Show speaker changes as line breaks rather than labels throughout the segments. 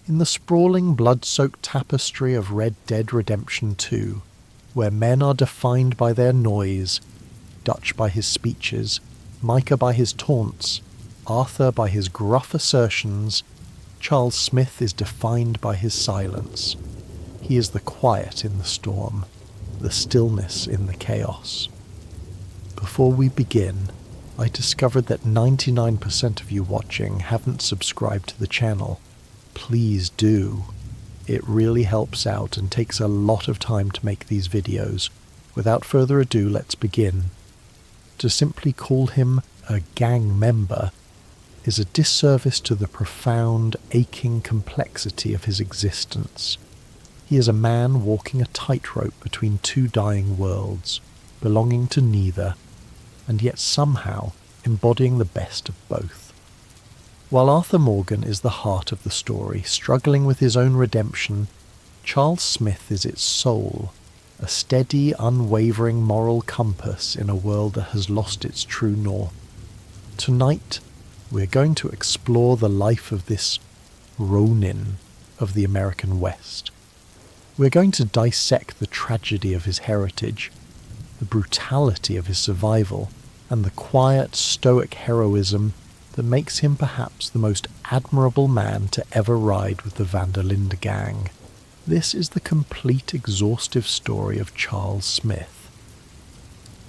In the sprawling, blood-soaked tapestry of Red Dead Redemption 2, where men are defined by their noise, Dutch by his speeches, Micah by his taunts, Arthur by his gruff assertions, Charles Smith is defined by his silence. He is the quiet in the storm, the stillness in the chaos. Before we begin, I discovered that 99% of you watching haven't subscribed to the channel. Please do. It really helps out and takes a lot of time to make these videos. Without further ado, let's begin. To simply call him a gang member is a disservice to the profound, aching complexity of his existence. He is a man walking a tightrope between two dying worlds, belonging to neither, and yet somehow embodying the best of both. While Arthur Morgan is the heart of the story, struggling with his own redemption, Charles Smith is its soul, a steady, unwavering moral compass in a world that has lost its true north. Tonight, we're going to explore the life of this Ronin of the American West. We're going to dissect the tragedy of his heritage, the brutality of his survival, and the quiet, stoic heroism that makes him perhaps the most admirable man to ever ride with the Van der Linde gang. This is the complete, exhaustive story of Charles Smith.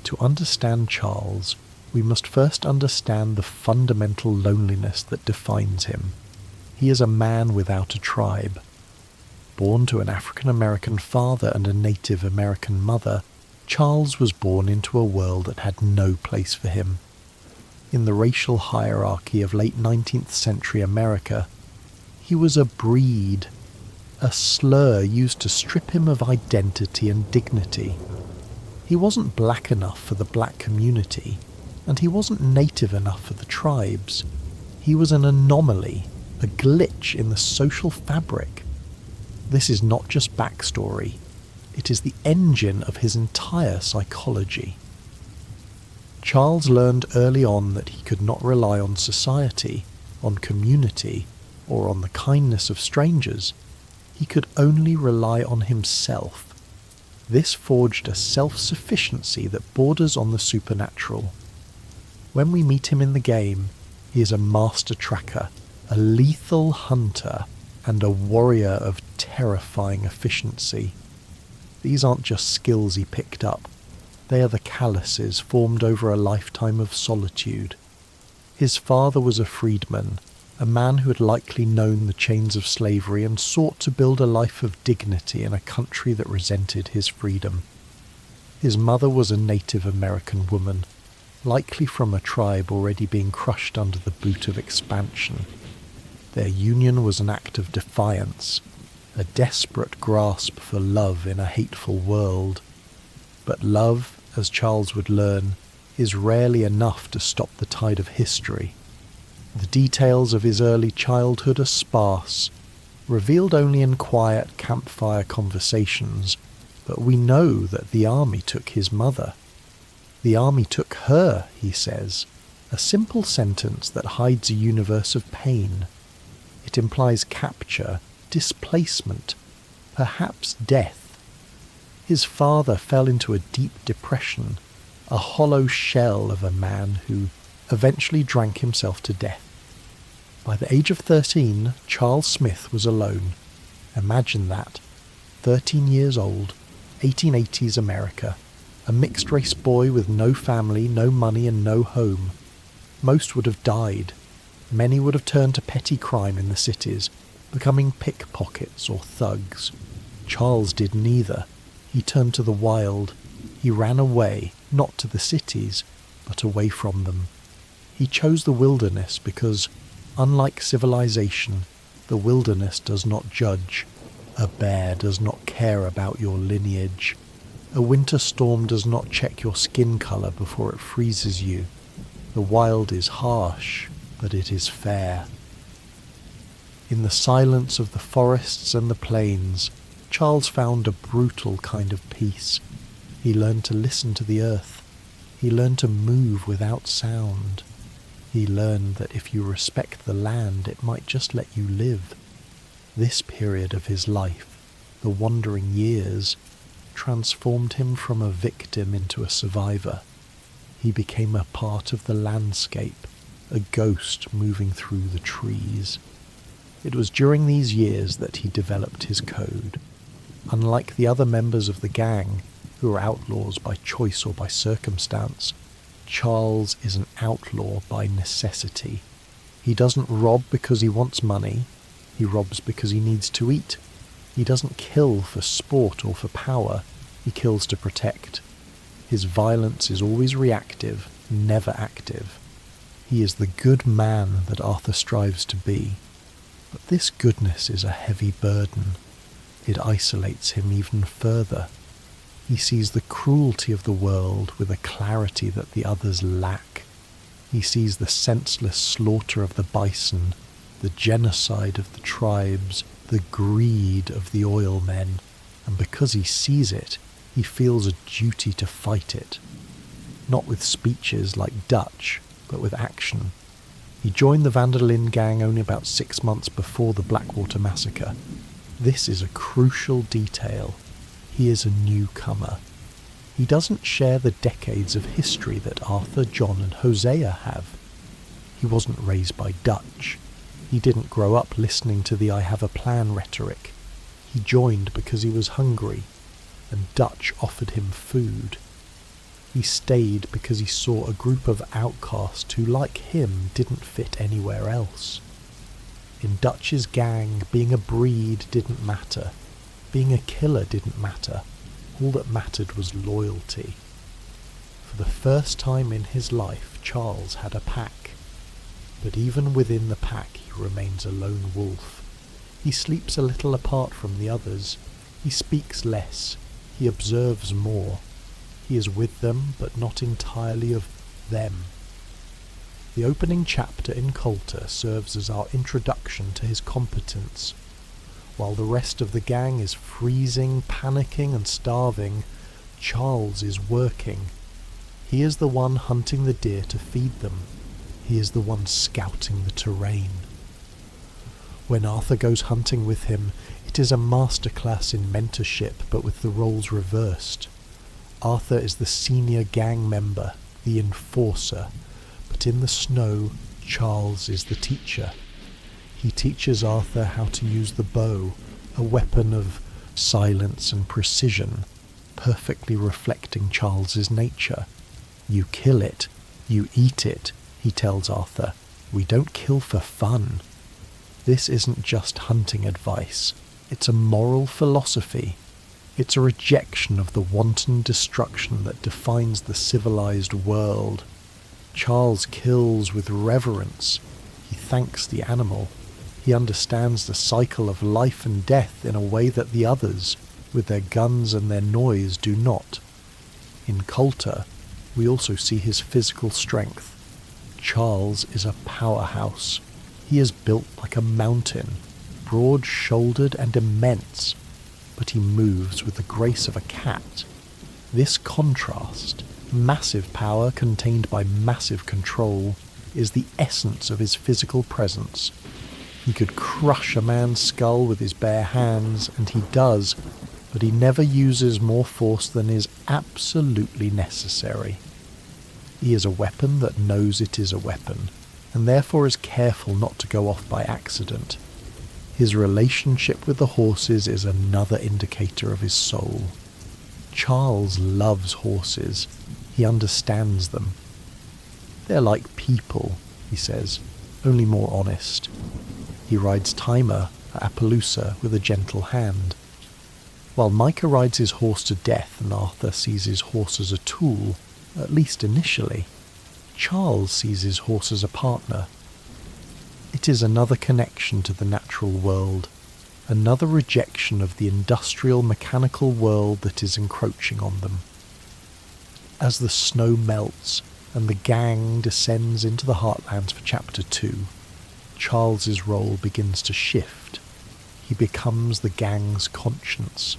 To understand Charles, we must first understand the fundamental loneliness that defines him. He is a man without a tribe. Born to an African-American father and a Native American mother, Charles was born into a world that had no place for him. In the racial hierarchy of late 19th century America, he was a breed, a slur used to strip him of identity and dignity. He wasn't black enough for the black community, and he wasn't native enough for the tribes. He was an anomaly, a glitch in the social fabric. This is not just backstory, it is the engine of his entire psychology. Charles learned early on that he could not rely on society, on community, or on the kindness of strangers. He could only rely on himself. This forged a self-sufficiency that borders on the supernatural. When we meet him in the game, he is a master tracker, a lethal hunter, and a warrior of terrifying efficiency. These aren't just skills he picked up. They are the calluses formed over a lifetime of solitude. His father was a freedman, a man who had likely known the chains of slavery and sought to build a life of dignity in a country that resented his freedom. His mother was a Native American woman, likely from a tribe already being crushed under the boot of expansion. Their union was an act of defiance, a desperate grasp for love in a hateful world. But love, as Charles would learn, is rarely enough to stop the tide of history. The details of his early childhood are sparse, revealed only in quiet campfire conversations, but we know that the army took his mother. The army took her, he says, a simple sentence that hides a universe of pain. It implies capture, displacement, perhaps death. His father fell into a deep depression, a hollow shell of a man who eventually drank himself to death. By the age of 13, Charles Smith was alone. Imagine that. 13 years old, 1880s America, a mixed-race boy with no family, no money and no home. Most would have died. Many would have turned to petty crime in the cities, becoming pickpockets or thugs. Charles did neither. He turned to the wild. He ran away, not to the cities, but away from them. He chose the wilderness because, unlike civilization, the wilderness does not judge. A bear does not care about your lineage. A winter storm does not check your skin color before it freezes you. The wild is harsh, but it is fair. In the silence of the forests and the plains, Charles found a brutal kind of peace. He learned to listen to the earth. He learned to move without sound. He learned that if you respect the land, it might just let you live. This period of his life, the wandering years, transformed him from a victim into a survivor. He became a part of the landscape, a ghost moving through the trees. It was during these years that he developed his code. Unlike the other members of the gang, who are outlaws by choice or by circumstance, Charles is an outlaw by necessity. He doesn't rob because he wants money, he robs because he needs to eat. He doesn't kill for sport or for power, he kills to protect. His violence is always reactive, never active. He is the good man that Arthur strives to be. But this goodness is a heavy burden. It isolates him even further. He sees the cruelty of the world with a clarity that the others lack. He sees the senseless slaughter of the bison, the genocide of the tribes, the greed of the oil men, and because he sees it, he feels a duty to fight it. Not with speeches like Dutch, but with action. He joined the Van der Linde gang only about 6 months before the Blackwater massacre. This is a crucial detail. He is a newcomer. He doesn't share the decades of history that Arthur, John and Hosea have. He wasn't raised by Dutch. He didn't grow up listening to the I have a plan rhetoric. He joined because he was hungry, and Dutch offered him food. He stayed because he saw a group of outcasts who, like him, didn't fit anywhere else. In Dutch's gang, being a breed didn't matter. Being a killer didn't matter. All that mattered was loyalty. For the first time in his life, Charles had a pack. But even within the pack, he remains a lone wolf. He sleeps a little apart from the others. He speaks less. He observes more. He is with them, but not entirely of them. The opening chapter in Coulter serves as our introduction to his competence. While the rest of the gang is freezing, panicking and starving, Charles is working. He is the one hunting the deer to feed them. He is the one scouting the terrain. When Arthur goes hunting with him, it is a masterclass in mentorship, but with the roles reversed. Arthur is the senior gang member, the enforcer, but in the snow, Charles is the teacher. He teaches Arthur how to use the bow, a weapon of silence and precision, perfectly reflecting Charles's nature. You kill it, you eat it, he tells Arthur. We don't kill for fun. This isn't just hunting advice. It's a moral philosophy. It's a rejection of the wanton destruction that defines the civilized world. Charles kills with reverence. He thanks the animal. He understands the cycle of life and death in a way that the others, with their guns and their noise, do not. In Coulter, we also see his physical strength. Charles is a powerhouse. He is built like a mountain, broad-shouldered and immense, but he moves with the grace of a cat. This contrast, massive power contained by massive control, is the essence of his physical presence. He could crush a man's skull with his bare hands, and he does, but he never uses more force than is absolutely necessary. He is a weapon that knows it is a weapon, and therefore is careful not to go off by accident. His relationship with the horses is another indicator of his soul. Charles loves horses. He understands them. They're like people, he says, only more honest. He rides Timer, Appaloosa, with a gentle hand. While Micah rides his horse to death and Arthur sees his horse as a tool, at least initially, Charles sees his horse as a partner. It is another connection to the natural world, another rejection of the industrial mechanical world that is encroaching on them. As the snow melts and the gang descends into the heartlands for Chapter 2, Charles's role begins to shift. He becomes the gang's conscience.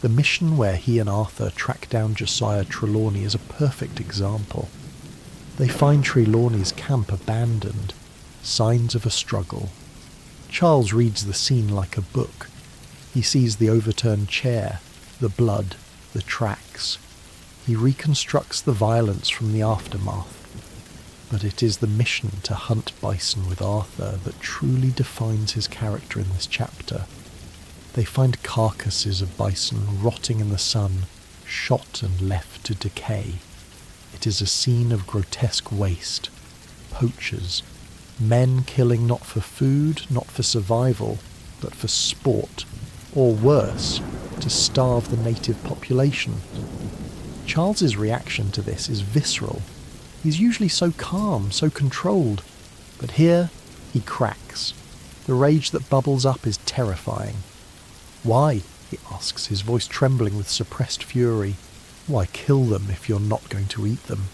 The mission where he and Arthur track down Josiah Trelawney is a perfect example. They find Trelawney's camp abandoned, signs of a struggle. Charles reads the scene like a book. He sees the overturned chair, the blood, the tracks. He reconstructs the violence from the aftermath. But it is the mission to hunt bison with Arthur that truly defines his character in this chapter. They find carcasses of bison rotting in the sun, shot and left to decay. It is a scene of grotesque waste. Poachers, men killing not for food, not for survival, but for sport, or worse, to starve the native population. Charles's reaction to this is visceral. He's usually so calm, so controlled, but here he cracks. The rage that bubbles up is terrifying. "Why?" he asks, his voice trembling with suppressed fury. "Why kill them if you're not going to eat them?"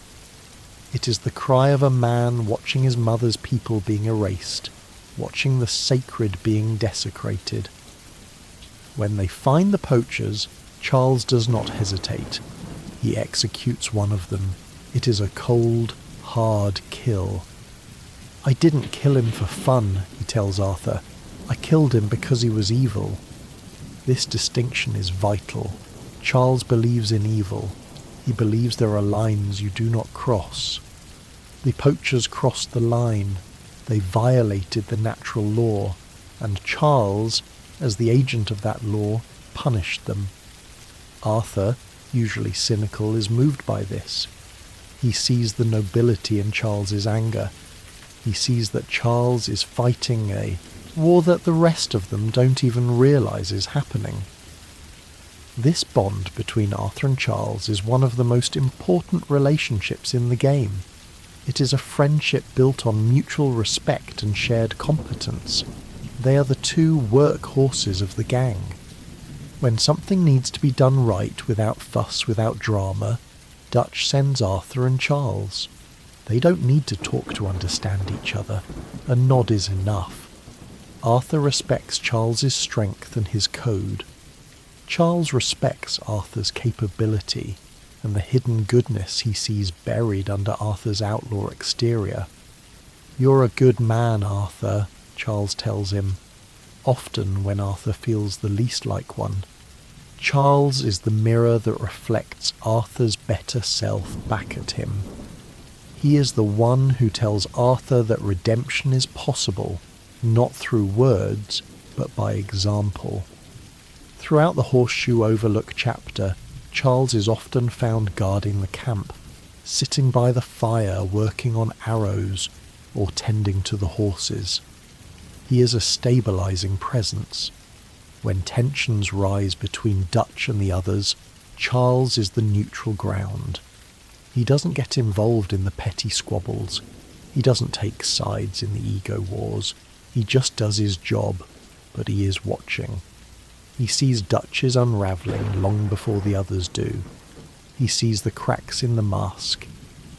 It is the cry of a man watching his mother's people being erased, watching the sacred being desecrated. When they find the poachers, Charles does not hesitate. He executes one of them. It is a cold, hard kill. "I didn't kill him for fun," he tells Arthur. "I killed him because he was evil." This distinction is vital. Charles believes in evil. He believes there are lines you do not cross. The poachers crossed the line. They violated the natural law, and Charles, as the agent of that law, punished them. Arthur, usually cynical, is moved by this. He sees the nobility in Charles's anger. He sees that Charles is fighting a war that the rest of them don't even realise is happening. This bond between Arthur and Charles is one of the most important relationships in the game. It is a friendship built on mutual respect and shared competence. They are the two workhorses of the gang. When something needs to be done right without fuss, without drama, Dutch sends Arthur and Charles. They don't need to talk to understand each other. A nod is enough. Arthur respects Charles's strength and his code. Charles respects Arthur's capability and the hidden goodness he sees buried under Arthur's outlaw exterior. "You're a good man, Arthur," Charles tells him, often when Arthur feels the least like one. Charles is the mirror that reflects Arthur's better self back at him. He is the one who tells Arthur that redemption is possible, not through words, but by example. Throughout the Horseshoe Overlook chapter, Charles is often found guarding the camp, sitting by the fire working on arrows or tending to the horses. He is a stabilizing presence. When tensions rise between Dutch and the others, Charles is the neutral ground. He doesn't get involved in the petty squabbles. He doesn't take sides in the ego wars. He just does his job, but he is watching. He sees Dutch's unravelling long before the others do. He sees the cracks in the mask.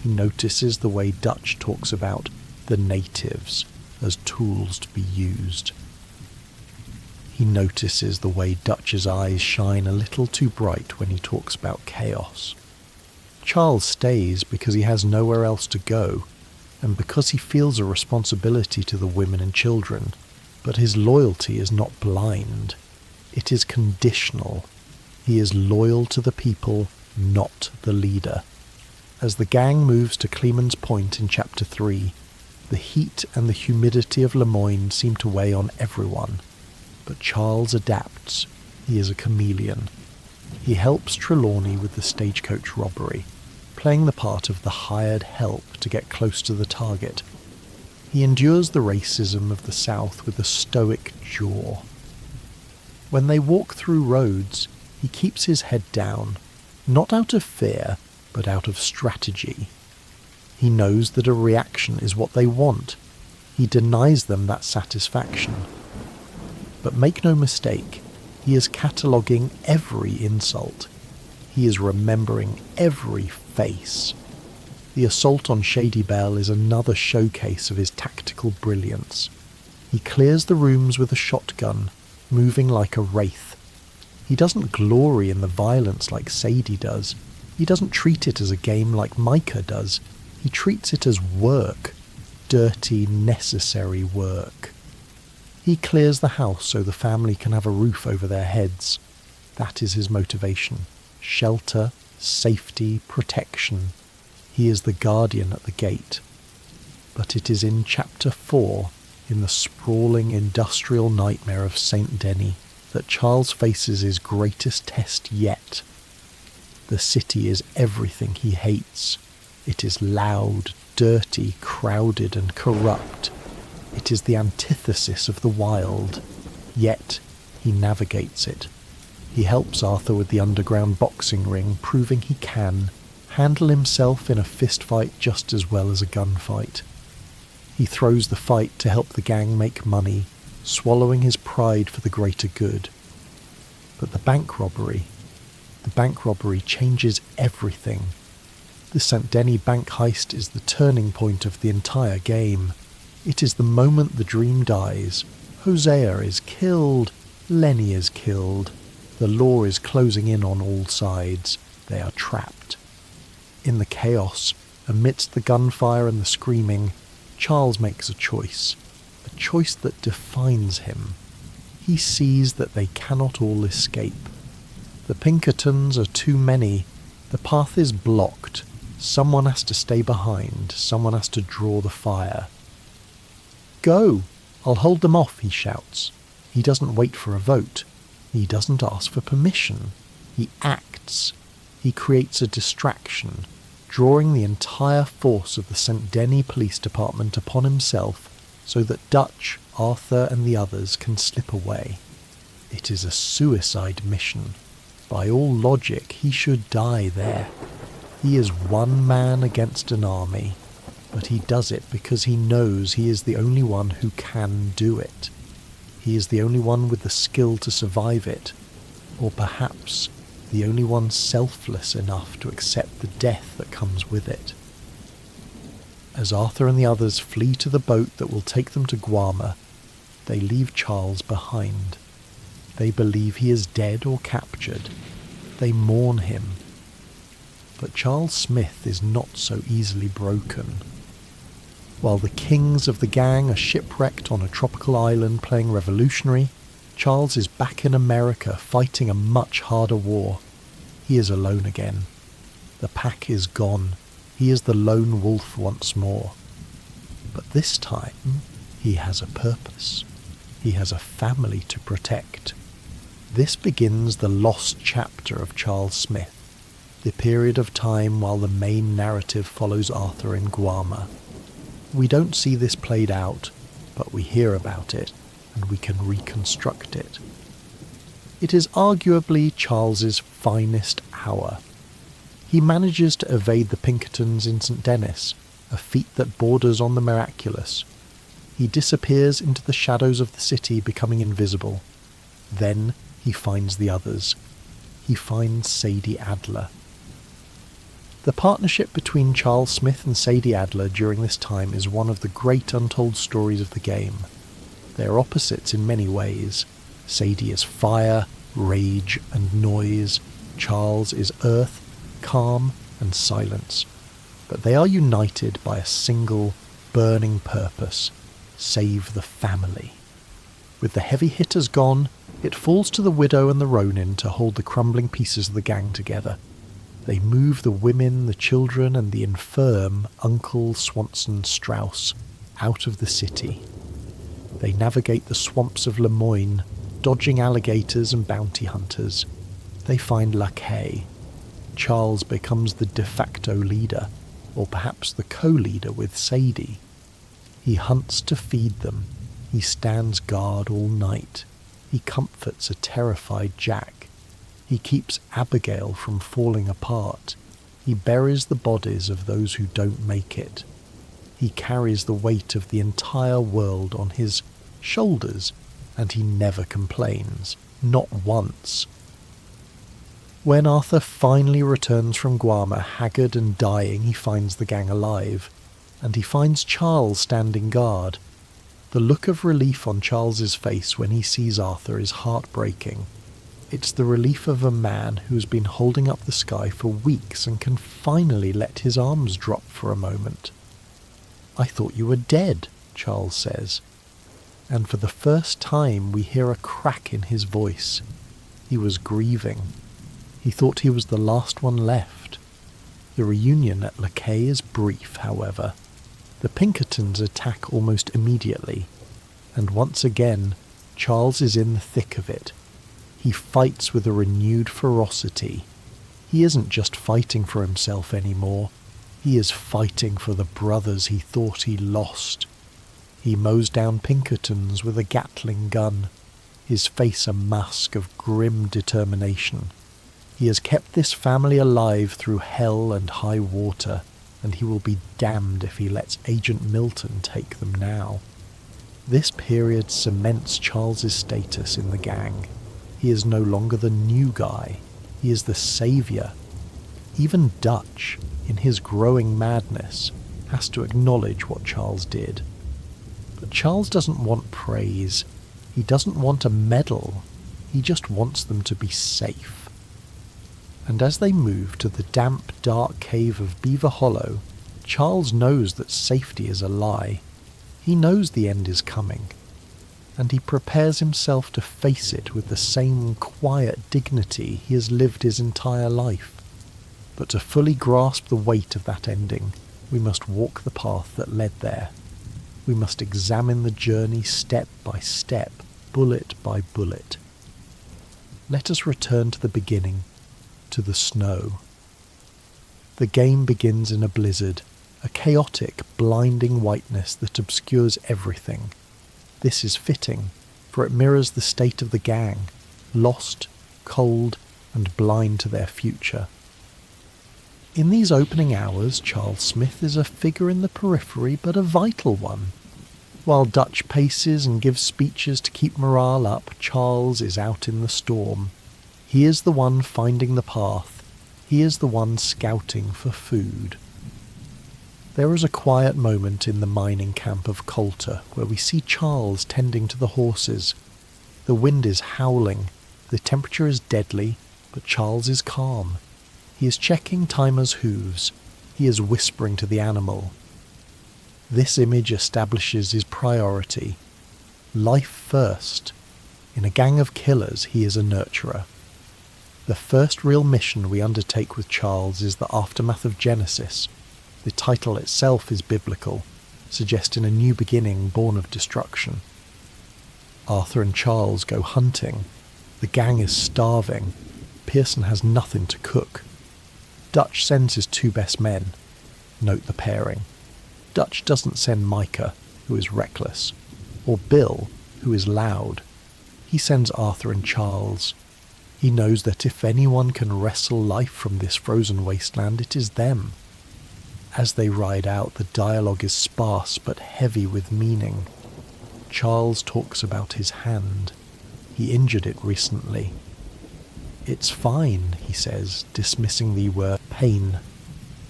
He notices the way Dutch talks about the natives as tools to be used. He notices the way Dutch's eyes shine a little too bright when he talks about chaos. Charles stays because he has nowhere else to go, and because he feels a responsibility to the women and children, but his loyalty is not blind. It is conditional. He is loyal to the people, not the leader. As the gang moves to Clemen's Point in Chapter 3, the heat and the humidity of Lemoyne seem to weigh on everyone. But Charles adapts. He is a chameleon. He helps Trelawney with the stagecoach robbery, playing the part of the hired help to get close to the target. He endures the racism of the South with a stoic jaw. When they walk through roads, he keeps his head down, not out of fear, but out of strategy. He knows that a reaction is what they want. He denies them that satisfaction. But make no mistake, he is cataloguing every insult. He is remembering every face. The assault on Shady Belle is another showcase of his tactical brilliance. He clears the rooms with a shotgun, moving like a wraith. He doesn't glory in the violence like Sadie does. He doesn't treat it as a game like Micah does. He treats it as work. Dirty, necessary work. He clears the house so the family can have a roof over their heads. That is his motivation. Shelter, safety, protection. He is the guardian at the gate. But it is in Chapter 4, in the sprawling industrial nightmare of Saint Denis, that Charles faces his greatest test yet. The city is everything he hates. It is loud, dirty, crowded and corrupt. It is the antithesis of the wild. Yet he navigates it. He helps Arthur with the underground boxing ring, proving he can handle himself in a fistfight just as well as a gunfight. He throws the fight to help the gang make money, swallowing his pride for the greater good. But the bank robbery changes everything. The Saint Denis bank heist is the turning point of the entire game. It is the moment the dream dies. Hosea is killed. Lenny is killed. The law is closing in on all sides. They are trapped. In the chaos, amidst the gunfire and the screaming, Charles makes a choice that defines him. He sees that they cannot all escape. The Pinkertons are too many. The path is blocked. Someone has to stay behind. Someone has to draw the fire. "Go! I'll hold them off," he shouts. He doesn't wait for a vote. He doesn't ask for permission. He acts. He creates a distraction, drawing the entire force of the Saint Denis Police Department upon himself so that Dutch, Arthur and the others can slip away. It is a suicide mission. By all logic, he should die there. He is one man against an army, but he does it because he knows he is the only one who can do it. He is the only one with the skill to survive it, or perhaps the only one selfless enough to accept the death that comes with it. As Arthur and the others flee to the boat that will take them to Guarma, they leave Charles behind. They believe he is dead or captured. They mourn him. But Charles Smith is not so easily broken. While the kings of the gang are shipwrecked on a tropical island playing revolutionary, Charles is back in America fighting a much harder war. He is alone again. The pack is gone. He is the lone wolf once more. But this time, he has a purpose. He has a family to protect. This begins the lost chapter of Charles Smith, the period of time while the main narrative follows Arthur in Guarma. We don't see this played out, but we hear about it, and we can reconstruct it. It is arguably Charles's finest hour. He manages to evade the Pinkertons in St. Denis, a feat that borders on the miraculous. He disappears into the shadows of the city, becoming invisible. Then he finds the others. He finds Sadie Adler. The partnership between Charles Smith and Sadie Adler during this time is one of the great untold stories of the game. They are opposites in many ways. Sadie is fire, rage, and noise. Charles is earth, calm, and silence. But they are united by a single, burning purpose: save the family. With the heavy hitters gone, it falls to the widow and the Ronin to hold the crumbling pieces of the gang together. They move the women, the children, and the infirm Uncle Swanson Strauss out of the city. They navigate the swamps of Lemoyne, dodging alligators and bounty hunters. They find Lacaille. Charles becomes the de facto leader, or perhaps the co-leader with Sadie. He hunts to feed them. He stands guard all night. He comforts a terrified Jack. He keeps Abigail from falling apart. He buries the bodies of those who don't make it. He carries the weight of the entire world on his shoulders, and he never complains. Not once. When Arthur finally returns from Guarma, haggard and dying, he finds the gang alive, and he finds Charles standing guard. The look of relief on Charles's face when he sees Arthur is heartbreaking. It's the relief of a man who has been holding up the sky for weeks and can finally let his arms drop for a moment. "I thought you were dead," Charles says. and for the first time we hear a crack in his voice. He was grieving. He thought he was the last one left. The reunion at Lakay is brief, however. The Pinkertons attack almost immediately, and once again, Charles is in the thick of it. He fights with a renewed ferocity. He isn't just fighting for himself anymore. He is fighting for the brothers he thought he lost. He mows down Pinkertons with a Gatling gun, his face a mask of grim determination. He has kept this family alive through hell and high water, and he will be damned if he lets Agent Milton take them now. This period cements Charles's status in the gang. He is no longer the new guy. He is the saviour. Even Dutch, in his growing madness, has to acknowledge what Charles did. But Charles doesn't want praise. He doesn't want a medal. He just wants them to be safe. And as they move to the damp, dark cave of Beaver Hollow, Charles knows that safety is a lie. He knows the end is coming, and he prepares himself to face it with the same quiet dignity he has lived his entire life. But to fully grasp the weight of that ending, we must walk the path that led there. We must examine the journey step by step, bullet by bullet. Let us return to the beginning, to the snow. The game begins in a blizzard, a chaotic, blinding whiteness that obscures everything. This is fitting, for it mirrors the state of the gang, lost, cold, and blind to their future. In these opening hours, Charles Smith is a figure in the periphery, but a vital one. While Dutch paces and gives speeches to keep morale up, Charles is out in the storm. He is the one finding the path. He is the one scouting for food. There is a quiet moment in the mining camp of Coulter where we see Charles tending to the horses. The wind is howling, the temperature is deadly, but Charles is calm. He is checking Timer's hooves. He is whispering to the animal. This image establishes his priority. Life first. In a gang of killers, he is a nurturer. The first real mission we undertake with Charles is the aftermath of Genesis. The title itself is biblical, suggesting a new beginning born of destruction. Arthur and Charles go hunting. The gang is starving. Pearson has nothing to cook. Dutch sends his two best men. Note the pairing. Dutch doesn't send Micah, who is reckless, or Bill, who is loud. He sends Arthur and Charles. He knows that if anyone can wrestle life from this frozen wasteland, it is them. As they ride out, the dialogue is sparse but heavy with meaning. Charles talks about his hand. He injured it recently. "It's fine," he says, dismissing the word pain.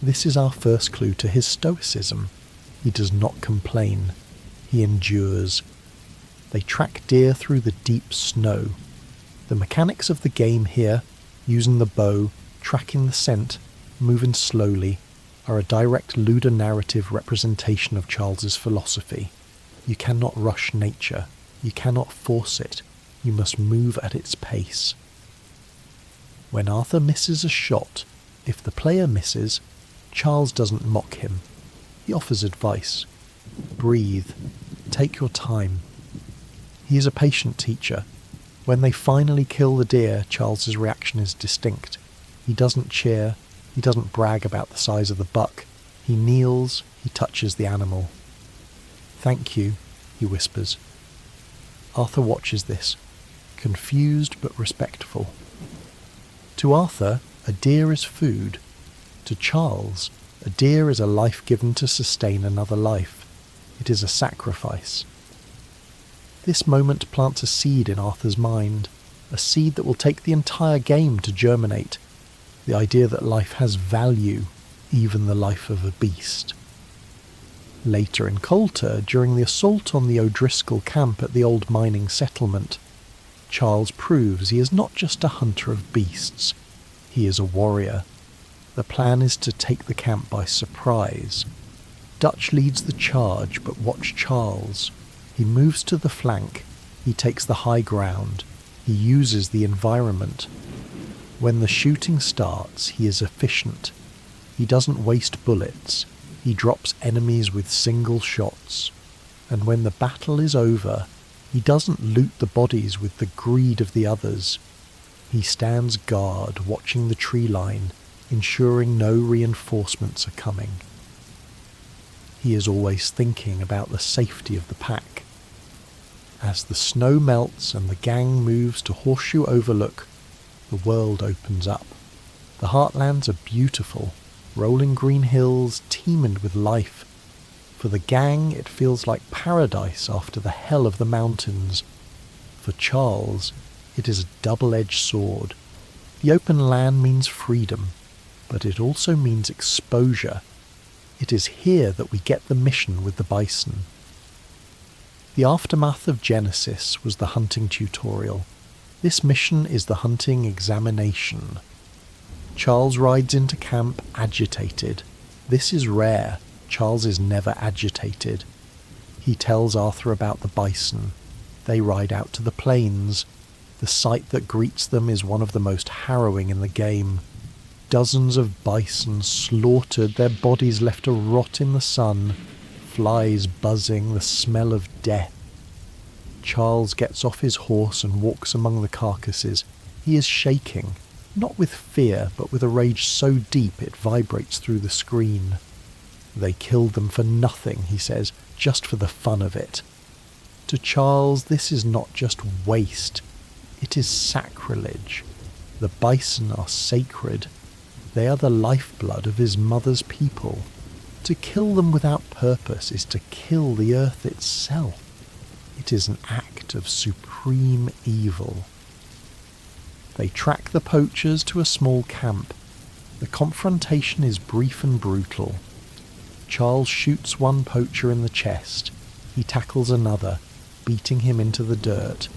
This is our first clue to his stoicism. He does not complain. He endures. They track deer through the deep snow. The mechanics of the game here, using the bow, tracking the scent, moving slowly, are a direct ludonarrative representation of Charles's philosophy. You cannot rush nature. You cannot force it. You must move at its pace. When Arthur misses a shot, if the player misses, Charles doesn't mock him. He offers advice. Breathe. Take your time. He is a patient teacher. When they finally kill the deer, Charles's reaction is distinct. He doesn't cheer. He doesn't brag about the size of the buck. He kneels. He touches the animal. "Thank you," he whispers. Arthur watches this, confused but respectful. To Arthur, a deer is food. To Charles, a deer is a life given to sustain another life. It is a sacrifice. This moment plants a seed in Arthur's mind, a seed that will take the entire game to germinate, the idea that life has value, even the life of a beast. Later in Coulter, during the assault on the O'Driscoll camp at the old mining settlement, Charles proves he is not just a hunter of beasts, he is a warrior. The plan is to take the camp by surprise. Dutch leads the charge, but watch Charles. He moves to the flank. He takes the high ground. He uses the environment. When the shooting starts, he is efficient. He doesn't waste bullets. He drops enemies with single shots. And when the battle is over, he doesn't loot the bodies with the greed of the others. He stands guard, watching the tree line, ensuring no reinforcements are coming. He is always thinking about the safety of the pack. As the snow melts and the gang moves to Horseshoe Overlook, the world opens up. The heartlands are beautiful, rolling green hills teemed with life. For the gang, it feels like paradise after the hell of the mountains. For Charles, it is a double-edged sword. The open land means freedom, but it also means exposure. It is here that we get the mission with the bison. The aftermath of Genesis was the hunting tutorial. This mission is the hunting examination. Charles rides into camp agitated. This is rare. Charles is never agitated. He tells Arthur about the bison. They ride out to the plains. The sight that greets them is one of the most harrowing in the game. Dozens of bison slaughtered, their bodies left to rot in the sun, flies buzzing, the smell of death. Charles gets off his horse and walks among the carcasses. He is shaking, not with fear, but with a rage so deep it vibrates through the screen. They killed them for nothing, he says, just for the fun of it. To Charles, this is not just waste. It is sacrilege. The bison are sacred. They are the lifeblood of his mother's people. To kill them without purpose is to kill the earth itself. It is an act of supreme evil. They track the poachers to a small camp. The confrontation is brief and brutal. Charles shoots one poacher in the chest. He tackles another, beating him into the dirt.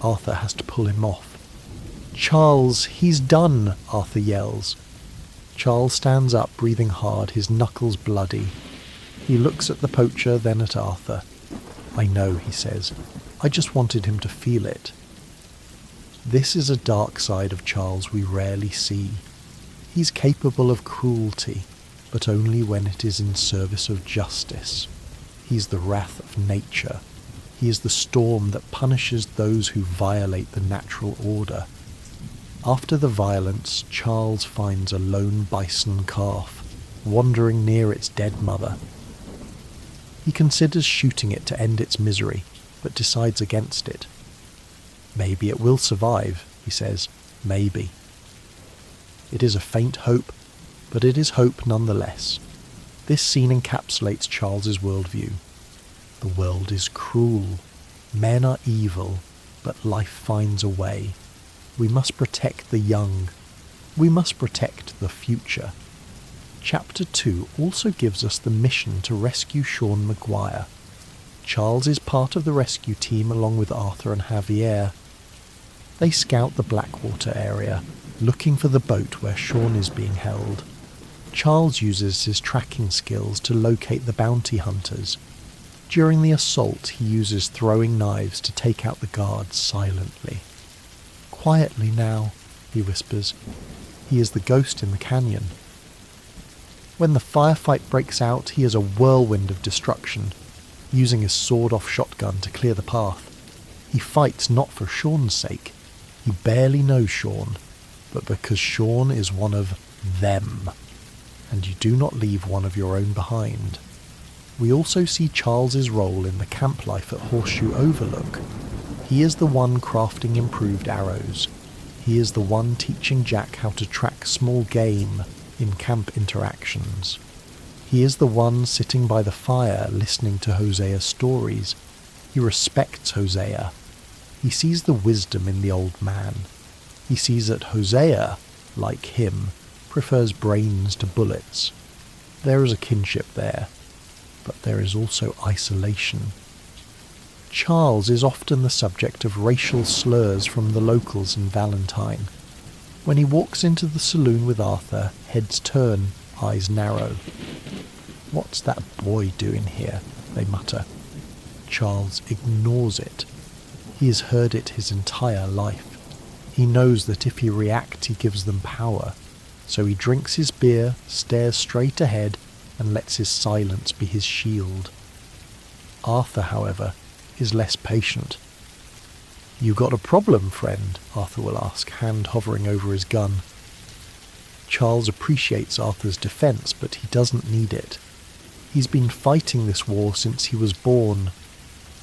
Arthur has to pull him off. "Charles, he's done," Arthur yells. Charles stands up, breathing hard, his knuckles bloody. He looks at the poacher, then at Arthur. "I know," he says. "I just wanted him to feel it." This is a dark side of Charles we rarely see. He's capable of cruelty, but only when it is in service of justice. He's the wrath of nature. He is the storm that punishes those who violate the natural order. After the violence, Charles finds a lone bison calf, wandering near its dead mother. He considers shooting it to end its misery, but decides against it. "Maybe it will survive," he says. "Maybe." It is a faint hope, but it is hope nonetheless. This scene encapsulates Charles's worldview. The world is cruel. Men are evil, but life finds a way. We must protect the young. We must protect the future. Chapter 2 also gives us the mission to rescue Sean Maguire. Charles is part of the rescue team along with Arthur and Javier. They scout the Blackwater area, looking for the boat where Sean is being held. Charles uses his tracking skills to locate the bounty hunters. During the assault, he uses throwing knives to take out the guards silently. "Quietly now," he whispers. He is the ghost in the canyon. When the firefight breaks out, he is a whirlwind of destruction, using his sawed-off shotgun to clear the path. He fights not for Sean's sake. He barely knows Sean, but because Sean is one of them, and you do not leave one of your own behind. We also see Charles's role in the camp life at Horseshoe Overlook. He is the one crafting improved arrows. He is the one teaching Jack how to track small game in camp interactions. He is the one sitting by the fire listening to Hosea's stories. He respects Hosea. He sees the wisdom in the old man. He sees that Hosea, like him, prefers brains to bullets. There is a kinship there, but there is also isolation. Charles is often the subject of racial slurs from the locals in Valentine. When he walks into the saloon with Arthur, heads turn, eyes narrow. "What's that boy doing here?" they mutter. Charles ignores it. He has heard it his entire life. He knows that if he reacts, he gives them power. So he drinks his beer, stares straight ahead, and lets his silence be his shield. Arthur, however, is less patient. "You got a problem, friend?" Arthur will ask, hand hovering over his gun. Charles appreciates Arthur's defence, but he doesn't need it. He's been fighting this war since he was born.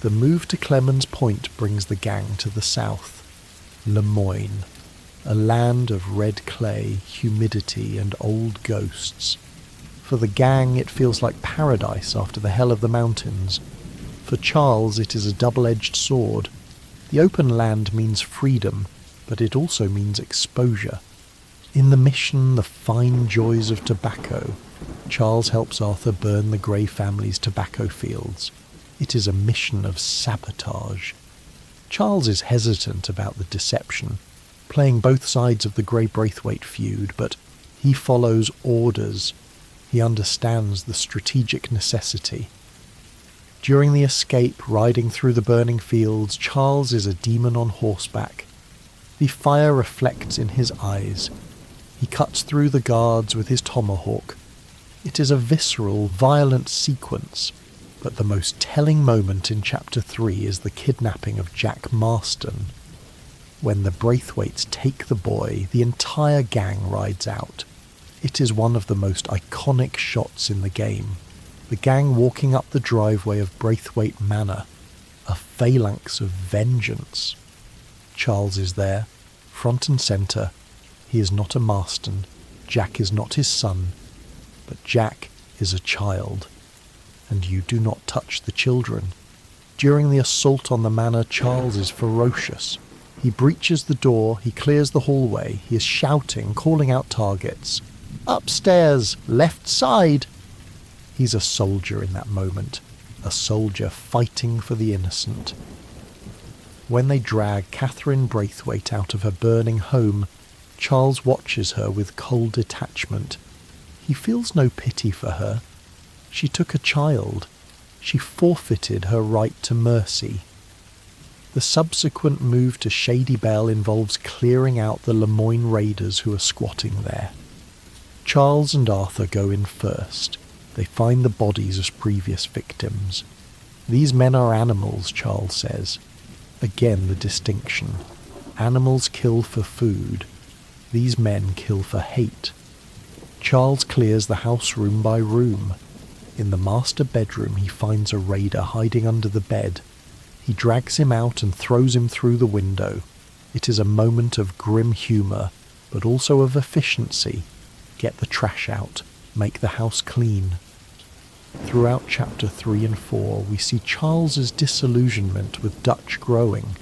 The move to Clemens Point brings the gang to the south. Lemoyne, a land of red clay, humidity, and old ghosts. For the gang, it feels like paradise after the hell of the mountains. For Charles, it is a double-edged sword. The open land means freedom, but it also means exposure. In the mission, The Fine Joys of Tobacco, Charles helps Arthur burn the Grey family's tobacco fields. It is a mission of sabotage. Charles is hesitant about the deception, playing both sides of the Grey-Braithwaite feud, but he follows orders. He understands the strategic necessity. During the escape, riding through the burning fields, Charles is a demon on horseback. The fire reflects in his eyes. He cuts through the guards with his tomahawk. It is a visceral, violent sequence, but the most telling moment in Chapter 3 is the kidnapping of Jack Marston. When the Braithwaites take the boy, the entire gang rides out. It is one of the most iconic shots in the game. The gang walking up the driveway of Braithwaite Manor, a phalanx of vengeance. Charles is there, front and centre. He is not a Marston. Jack is not his son. But Jack is a child. And you do not touch the children. During the assault on the manor, Charles is ferocious. He breaches the door, he clears the hallway, he is shouting, calling out targets. "Upstairs! Left side!" He's a soldier in that moment, a soldier fighting for the innocent. When they drag Catherine Braithwaite out of her burning home, Charles watches her with cold detachment. He feels no pity for her. She took a child. She forfeited her right to mercy. The subsequent move to Shady Belle involves clearing out the Lemoyne raiders who are squatting there. Charles and Arthur go in first. They find the bodies of previous victims. "These men are animals," Charles says. Again the distinction. Animals kill for food. These men kill for hate. Charles clears the house room by room. In the master bedroom he finds a raider hiding under the bed. He drags him out and throws him through the window. It is a moment of grim humour, but also of efficiency. Get the trash out. Make the house clean. Throughout Chapter 3 and 4 we see Charles's disillusionment with Dutch growing.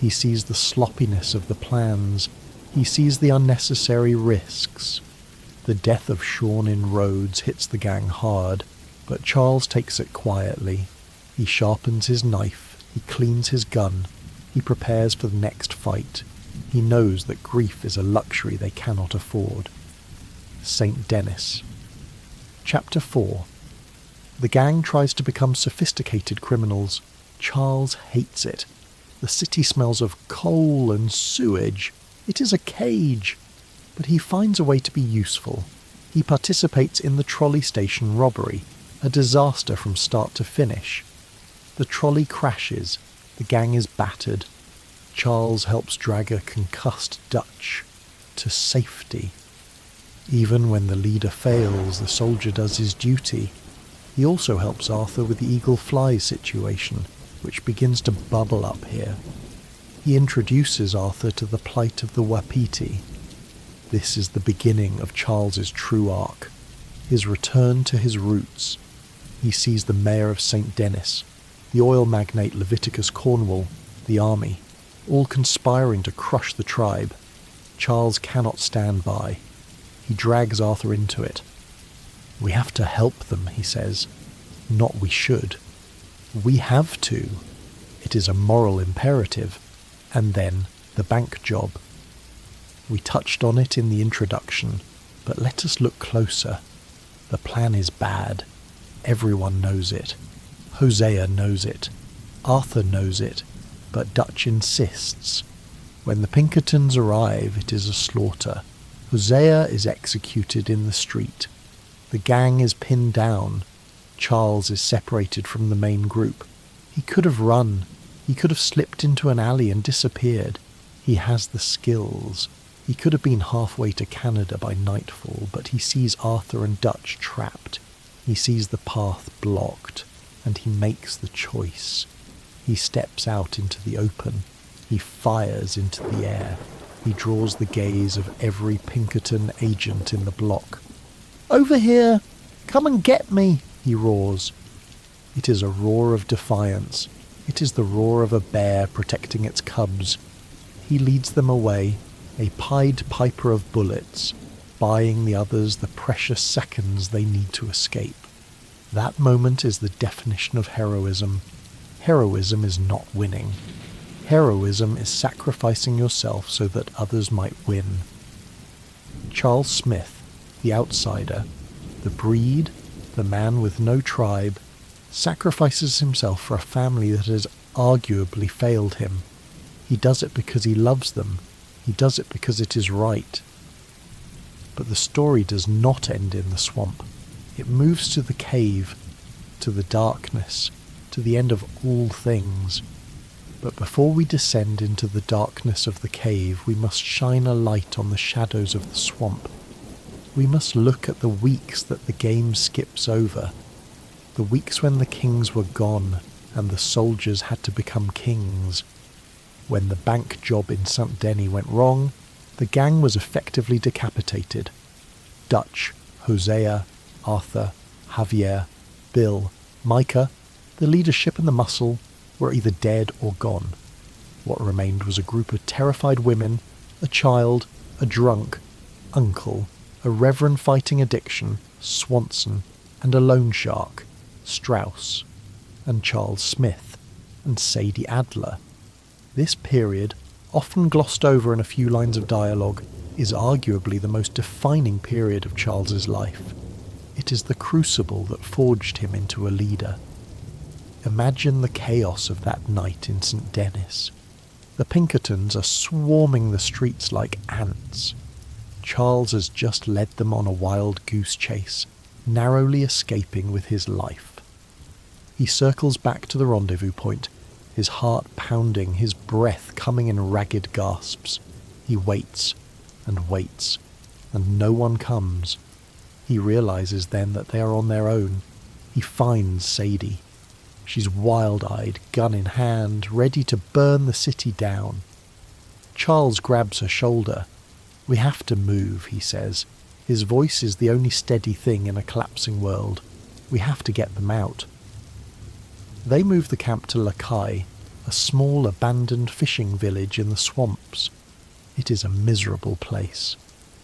He sees the sloppiness of the plans. He sees the unnecessary risks. The death of Sean in Rhodes hits the gang hard, but Charles takes it quietly. He sharpens his knife, he cleans his gun, he prepares for the next fight. He knows that grief is a luxury they cannot afford. St. Denis. Chapter 4. The gang tries to become sophisticated criminals. Charles hates it. The city smells of coal and sewage. It is a cage. But he finds a way to be useful. He participates in the trolley station robbery, a disaster from start to finish. The trolley crashes. The gang is battered. Charles helps drag a concussed Dutch to safety. Even when the leader fails, the soldier does his duty. He also helps Arthur with the Eagle Fly situation, which begins to bubble up here. He introduces Arthur to the plight of the Wapiti. This is the beginning of Charles's true arc, his return to his roots. He sees the mayor of St. Denis, the oil magnate Leviticus Cornwall, the army, all conspiring to crush the tribe. Charles cannot stand by. He drags Arthur into it. "We have to help them," he says. Not we should. We have to. It is a moral imperative. And then the bank job. We touched on it in the introduction, but let us look closer. The plan is bad. Everyone knows it. Hosea knows it. Arthur knows it, but Dutch insists. When the Pinkertons arrive, it is a slaughter. Hosea is executed in the street. The gang is pinned down. Charles is separated from the main group. He could have run. He could have slipped into an alley and disappeared. He has the skills. He could have been halfway to Canada by nightfall, but he sees Arthur and Dutch trapped. He sees the path blocked, and he makes the choice. He steps out into the open. He fires into the air. He draws the gaze of every Pinkerton agent in the block. "Over here! Come and get me!" he roars. It is a roar of defiance. It is the roar of a bear protecting its cubs. He leads them away, a Pied Piper of bullets, buying the others the precious seconds they need to escape. That moment is the definition of heroism. Heroism is not winning. Heroism is sacrificing yourself so that others might win. Charles Smith, the outsider, the breed, the man with no tribe, sacrifices himself for a family that has arguably failed him. He does it because he loves them. He does it because it is right. But the story does not end in the swamp. It moves to the cave, to the darkness, to the end of all things. But before we descend into the darkness of the cave, we must shine a light on the shadows of the swamp. We must look at the weeks that the game skips over. The weeks when the kings were gone and the soldiers had to become kings. When the bank job in St. Denis went wrong, the gang was effectively decapitated. Dutch, Hosea, Arthur, Javier, Bill, Micah, the leadership and the muscle were either dead or gone. What remained was a group of terrified women, a child, a drunk, uncle, a reverend fighting addiction, Swanson, and a loan shark, Strauss, and Charles Smith, and Sadie Adler. This period, often glossed over in a few lines of dialogue, is arguably the most defining period of Charles's life. It is the crucible that forged him into a leader. Imagine the chaos of that night in St. Denis. The Pinkertons are swarming the streets like ants. Charles has just led them on a wild goose chase, narrowly escaping with his life. He circles back to the rendezvous point, his heart pounding, his breath coming in ragged gasps. He waits and waits, and no one comes. He realizes then that they are on their own. He finds Sadie. She's wild-eyed, gun in hand, ready to burn the city down. Charles grabs her shoulder. "We have to move," he says. His voice is the only steady thing in a collapsing world. "We have to get them out." They move the camp to Lacaille, a small abandoned fishing village in the swamps. It is a miserable place.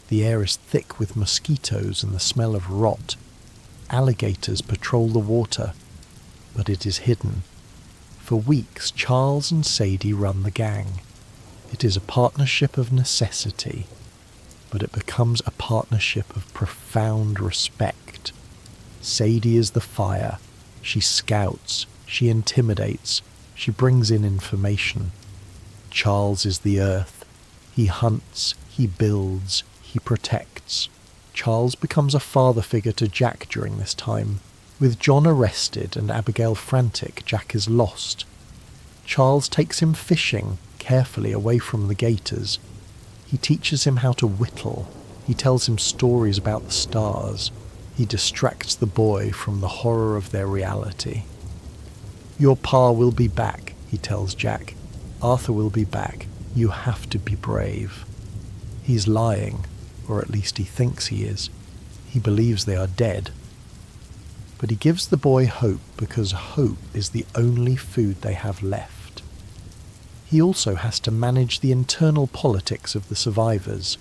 The air is thick with mosquitoes and the smell of rot. Alligators patrol the water, but it is hidden. For weeks, Charles and Sadie run the gang. It is a partnership of necessity, but it becomes a partnership of profound respect. Sadie is the fire. She scouts, she intimidates, she brings in information. Charles is the earth. He hunts, he builds, he protects. Charles becomes a father figure to Jack during this time. With John arrested and Abigail frantic, Jack is lost. Charles takes him fishing, carefully away from the gators. He teaches him how to whittle. He tells him stories about the stars. He distracts the boy from the horror of their reality. "Your pa will be back," he tells Jack. "Arthur will be back. You have to be brave." He's lying, or at least he thinks he is. He believes they are dead. But he gives the boy hope because hope is the only food they have left. He also has to manage the internal politics of the survivors.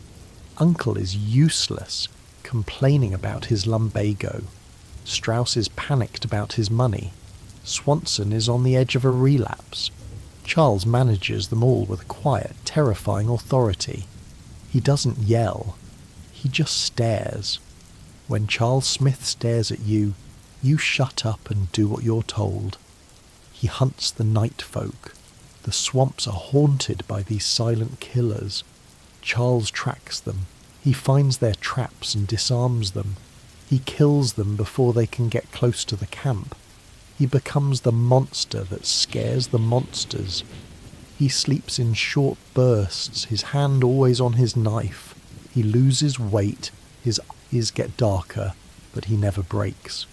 Uncle is useless, complaining about his lumbago. Strauss is panicked about his money. Swanson is on the edge of a relapse. Charles manages them all with a quiet, terrifying authority. He doesn't yell. He just stares. When Charles Smith stares at you, you shut up and do what you're told. He hunts the night folk. The swamps are haunted by these silent killers. Charles tracks them. He finds their traps and disarms them. He kills them before they can get close to the camp. He becomes the monster that scares the monsters. He sleeps in short bursts, his hand always on his knife. He loses weight, his eyes get darker, but he never breaks.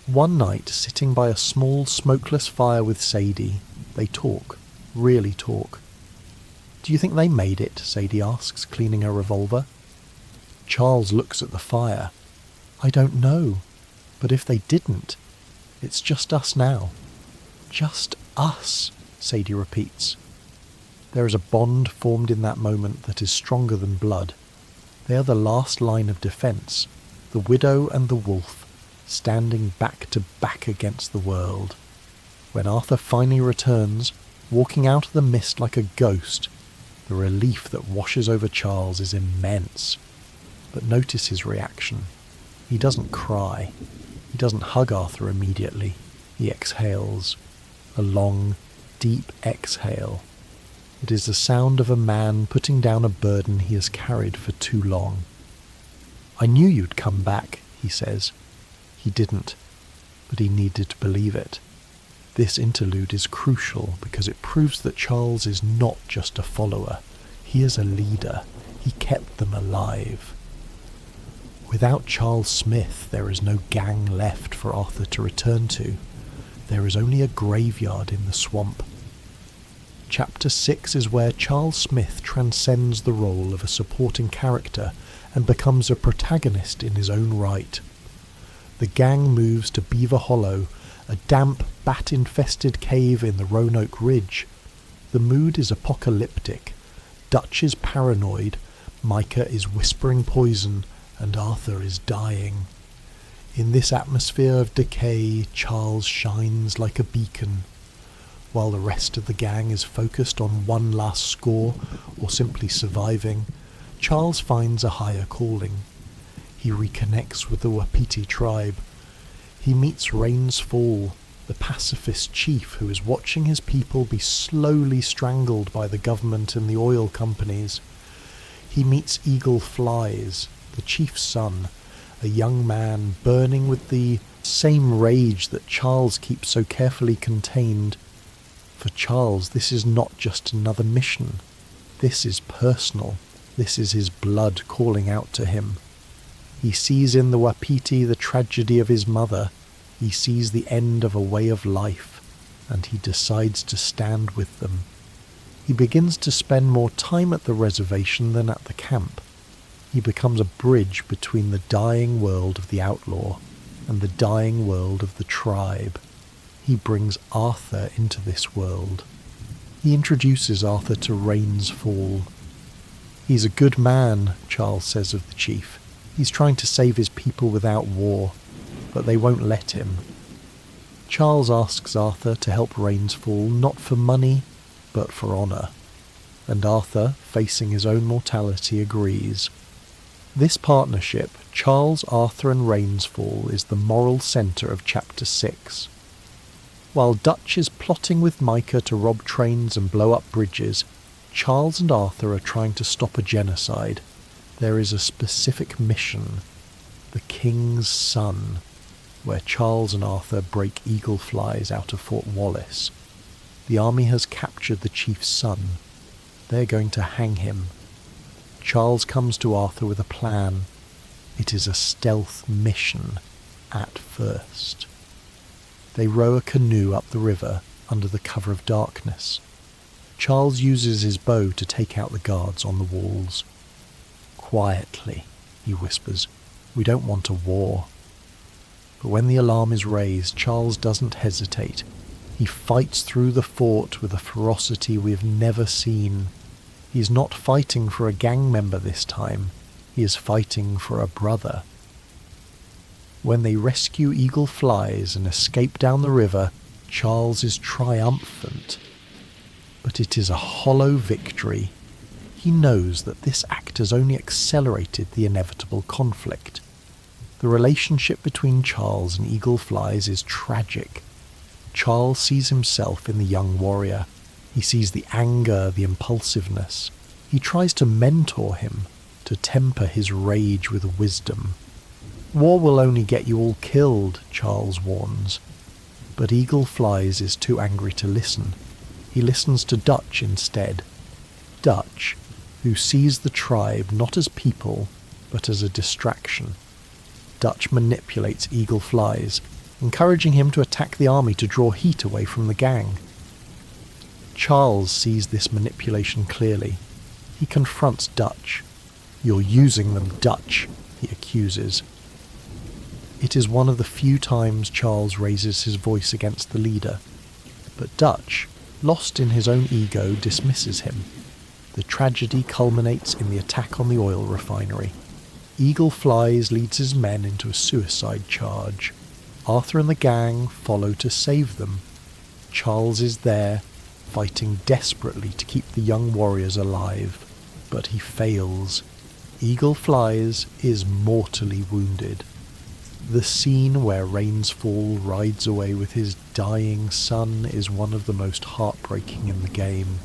One night, sitting by a small smokeless fire with Sadie, they talk, really talk. "Do you think they made it?" Sadie asks, cleaning her revolver. Charles looks at the fire. "I don't know, but if they didn't, it's just us now." "Just us," Sadie repeats. There is a bond formed in that moment that is stronger than blood. They are the last line of defence, the widow and the wolf, standing back to back against the world. When Arthur finally returns, walking out of the mist like a ghost, the relief that washes over Charles is immense. But notice his reaction. He doesn't cry. He doesn't hug Arthur immediately. He exhales. A long, deep exhale. It is the sound of a man putting down a burden he has carried for too long. "I knew you'd come back," he says. He didn't, but he needed to believe it. This interlude is crucial because it proves that Charles is not just a follower. He is a leader. He kept them alive. Without Charles Smith, there is no gang left for Arthur to return to. There is only a graveyard in the swamp. Chapter 6 is where Charles Smith transcends the role of a supporting character and becomes a protagonist in his own right. The gang moves to Beaver Hollow, a damp, bat-infested cave in the Roanoke Ridge. The mood is apocalyptic. Dutch is paranoid, Micah is whispering poison, and Arthur is dying. In this atmosphere of decay, Charles shines like a beacon. While the rest of the gang is focused on one last score or simply surviving, Charles finds a higher calling. He reconnects with the Wapiti tribe. He meets Rains Fall, the pacifist chief who is watching his people be slowly strangled by the government and the oil companies. He meets Eagle Flies, the chief's son, a young man burning with the same rage that Charles keeps so carefully contained. For Charles, this is not just another mission. This is personal. This is his blood calling out to him. He sees in the Wapiti the tragedy of his mother. He sees the end of a way of life, and he decides to stand with them. He begins to spend more time at the reservation than at the camp. He becomes a bridge between the dying world of the outlaw and the dying world of the tribe. He brings Arthur into this world. He introduces Arthur to Rains Fall. "He's a good man," Charles says of the chief. "He's trying to save his people without war, but they won't let him." Charles asks Arthur to help Rains Fall not for money, but for honour. And Arthur, facing his own mortality, agrees. This partnership, Charles, Arthur and Rains Fall, is the moral centre of Chapter 6. While Dutch is plotting with Micah to rob trains and blow up bridges, Charles and Arthur are trying to stop a genocide. There is a specific mission, the King's Son, where Charles and Arthur break eagle flies out of Fort Wallace. The army has captured the chief's son. They're going to hang him. Charles comes to Arthur with a plan. It is a stealth mission, at first. They row a canoe up the river under the cover of darkness. Charles uses his bow to take out the guards on the walls. "Quietly," he whispers. "We don't want a war." But when the alarm is raised, Charles doesn't hesitate. He fights through the fort with a ferocity we have never seen. He is not fighting for a gang member this time. He is fighting for a brother. When they rescue Eagle Flies and escape down the river, Charles is triumphant. But it is a hollow victory. He knows that this act has only accelerated the inevitable conflict. The relationship between Charles and Eagle Flies is tragic. Charles sees himself in the young warrior. He sees the anger, the impulsiveness. He tries to mentor him, to temper his rage with wisdom. War will only get you all killed, Charles warns. But Eagle Flies is too angry to listen. He listens to Dutch instead. Dutch, who sees the tribe not as people, but as a distraction. Dutch manipulates Eagle Flies, encouraging him to attack the army to draw heat away from the gang. Charles sees this manipulation clearly. He confronts Dutch. "You're using them, Dutch," he accuses. It is one of the few times Charles raises his voice against the leader, but Dutch, lost in his own ego, dismisses him. The tragedy culminates in the attack on the oil refinery. Eagle Flies leads his men into a suicide charge. Arthur and the gang follow to save them. Charles is there, fighting desperately to keep the young warriors alive, but he fails. Eagle Flies is mortally wounded. The scene where Rainsfall rides away with his dying son is one of the most heartbreaking in the game.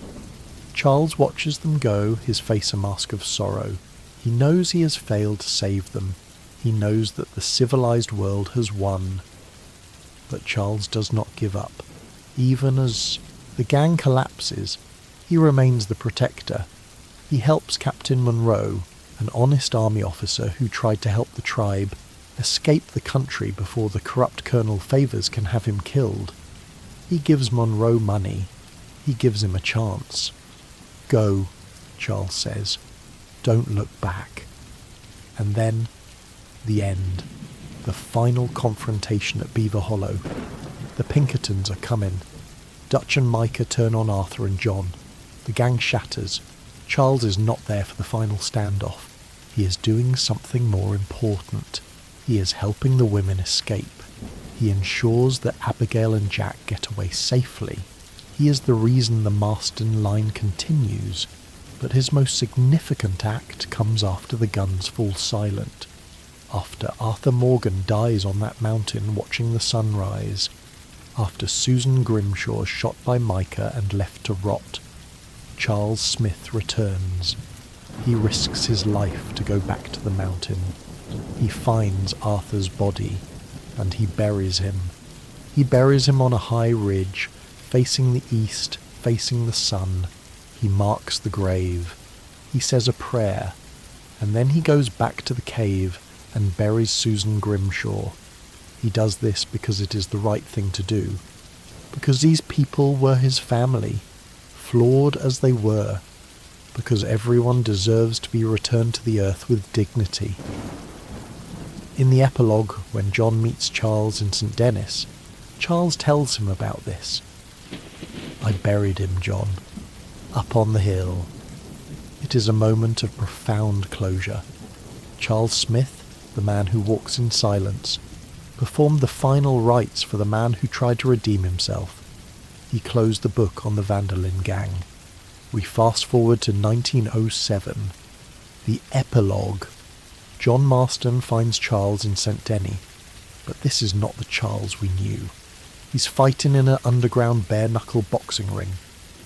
Charles watches them go, his face a mask of sorrow. He knows he has failed to save them. He knows that the civilized world has won. But Charles does not give up. Even as the gang collapses, he remains the protector. He helps Captain Monroe, an honest army officer who tried to help the tribe, escape the country before the corrupt Colonel Favors can have him killed. He gives Monroe money. He gives him a chance. "Go," Charles says. "Don't look back." And then, the end. The final confrontation at Beaver Hollow. The Pinkertons are coming. Dutch and Micah turn on Arthur and John. The gang shatters. Charles is not there for the final standoff. He is doing something more important. He is helping the women escape. He ensures that Abigail and Jack get away safely. He is the reason the Marston line continues, but his most significant act comes after the guns fall silent. After Arthur Morgan dies on that mountain watching the sunrise. After Susan Grimshaw is shot by Micah and left to rot. Charles Smith returns. He risks his life to go back to the mountain. He finds Arthur's body, and he buries him. He buries him on a high ridge, facing the east, facing the sun. He marks the grave. He says a prayer, and then he goes back to the cave and buries Susan Grimshaw. He does this because it is the right thing to do, because these people were his family, flawed as they were, because everyone deserves to be returned to the earth with dignity. In the epilogue, when John meets Charles in St. Denis, Charles tells him about this. "I buried him, John, up on the hill." It is a moment of profound closure. Charles Smith, the man who walks in silence, performed the final rites for the man who tried to redeem himself. He closed the book on the Vanderlyn gang. We fast forward to 1907. The epilogue. John Marston finds Charles in St. Denis, but this is not the Charles we knew. He's fighting in an underground bare-knuckle boxing ring.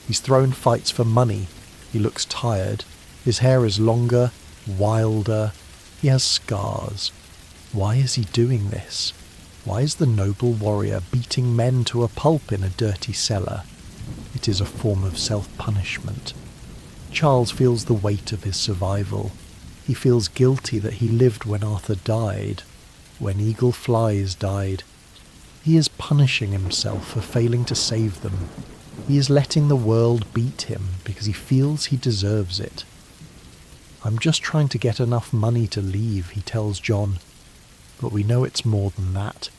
He's thrown fights for money. He looks tired. His hair is longer, wilder. He has scars. Why is he doing this? Why is the noble warrior beating men to a pulp in a dirty cellar? It is a form of self-punishment. Charles feels the weight of his survival. He feels guilty that he lived when Arthur died, when Eagle Flies died. He is punishing himself for failing to save them. He is letting the world beat him because he feels he deserves it. "I'm just trying to get enough money to leave," he tells John. But we know it's more than that.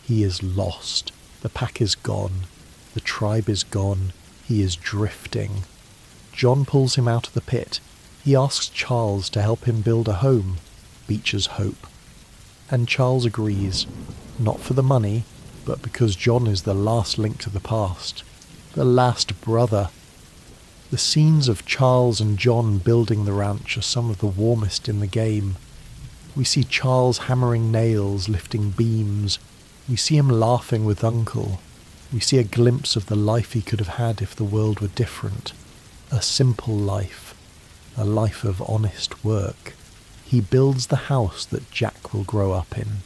He is lost. The pack is gone. The tribe is gone. He is drifting. John pulls him out of the pit. He asks Charles to help him build a home, Beecher's Hope. And Charles agrees, not for the money, but because John is the last link to the past, the last brother. The scenes of Charles and John building the ranch are some of the warmest in the game. We see Charles hammering nails, lifting beams. We see him laughing with Uncle. We see a glimpse of the life he could have had if the world were different. A simple life, a life of honest work. He builds the house that Jack will grow up in.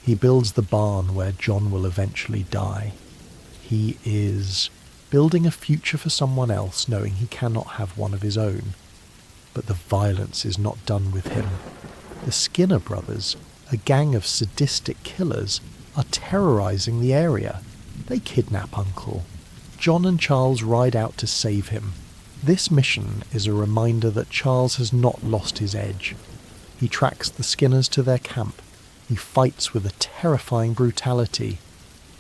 He builds the barn where John will eventually die. He is building a future for someone else, knowing he cannot have one of his own. But the violence is not done with him. The Skinner brothers, a gang of sadistic killers, are terrorizing the area. They kidnap Uncle. John and Charles ride out to save him. This mission is a reminder that Charles has not lost his edge. He tracks the Skinners to their camp. He fights with a terrifying brutality.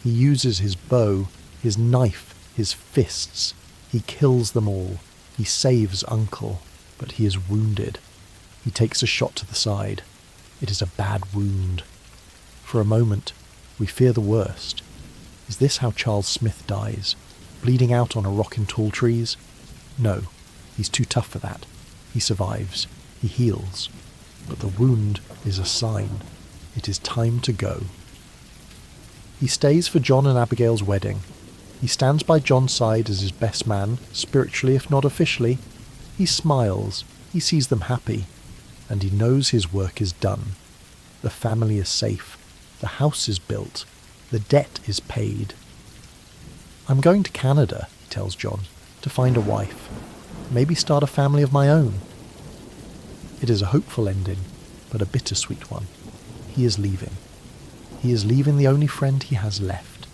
He uses his bow, his knife, his fists. He kills them all. He saves Uncle, but he is wounded. He takes a shot to the side. It is a bad wound. For a moment, we fear the worst. Is this how Charles Smith dies? Bleeding out on a rock in tall trees? No, he's too tough for that. He survives. He heals. But the wound is a sign. It is time to go. He stays for John and Abigail's wedding. He stands by John's side as his best man, spiritually if not officially. He smiles. He sees them happy. And he knows his work is done. The family is safe. The house is built. The debt is paid. I'm going to Canada, he tells John, to find a wife. Maybe start a family of my own. It is a hopeful ending, but a bittersweet one. He is leaving. He is leaving the only friend he has left.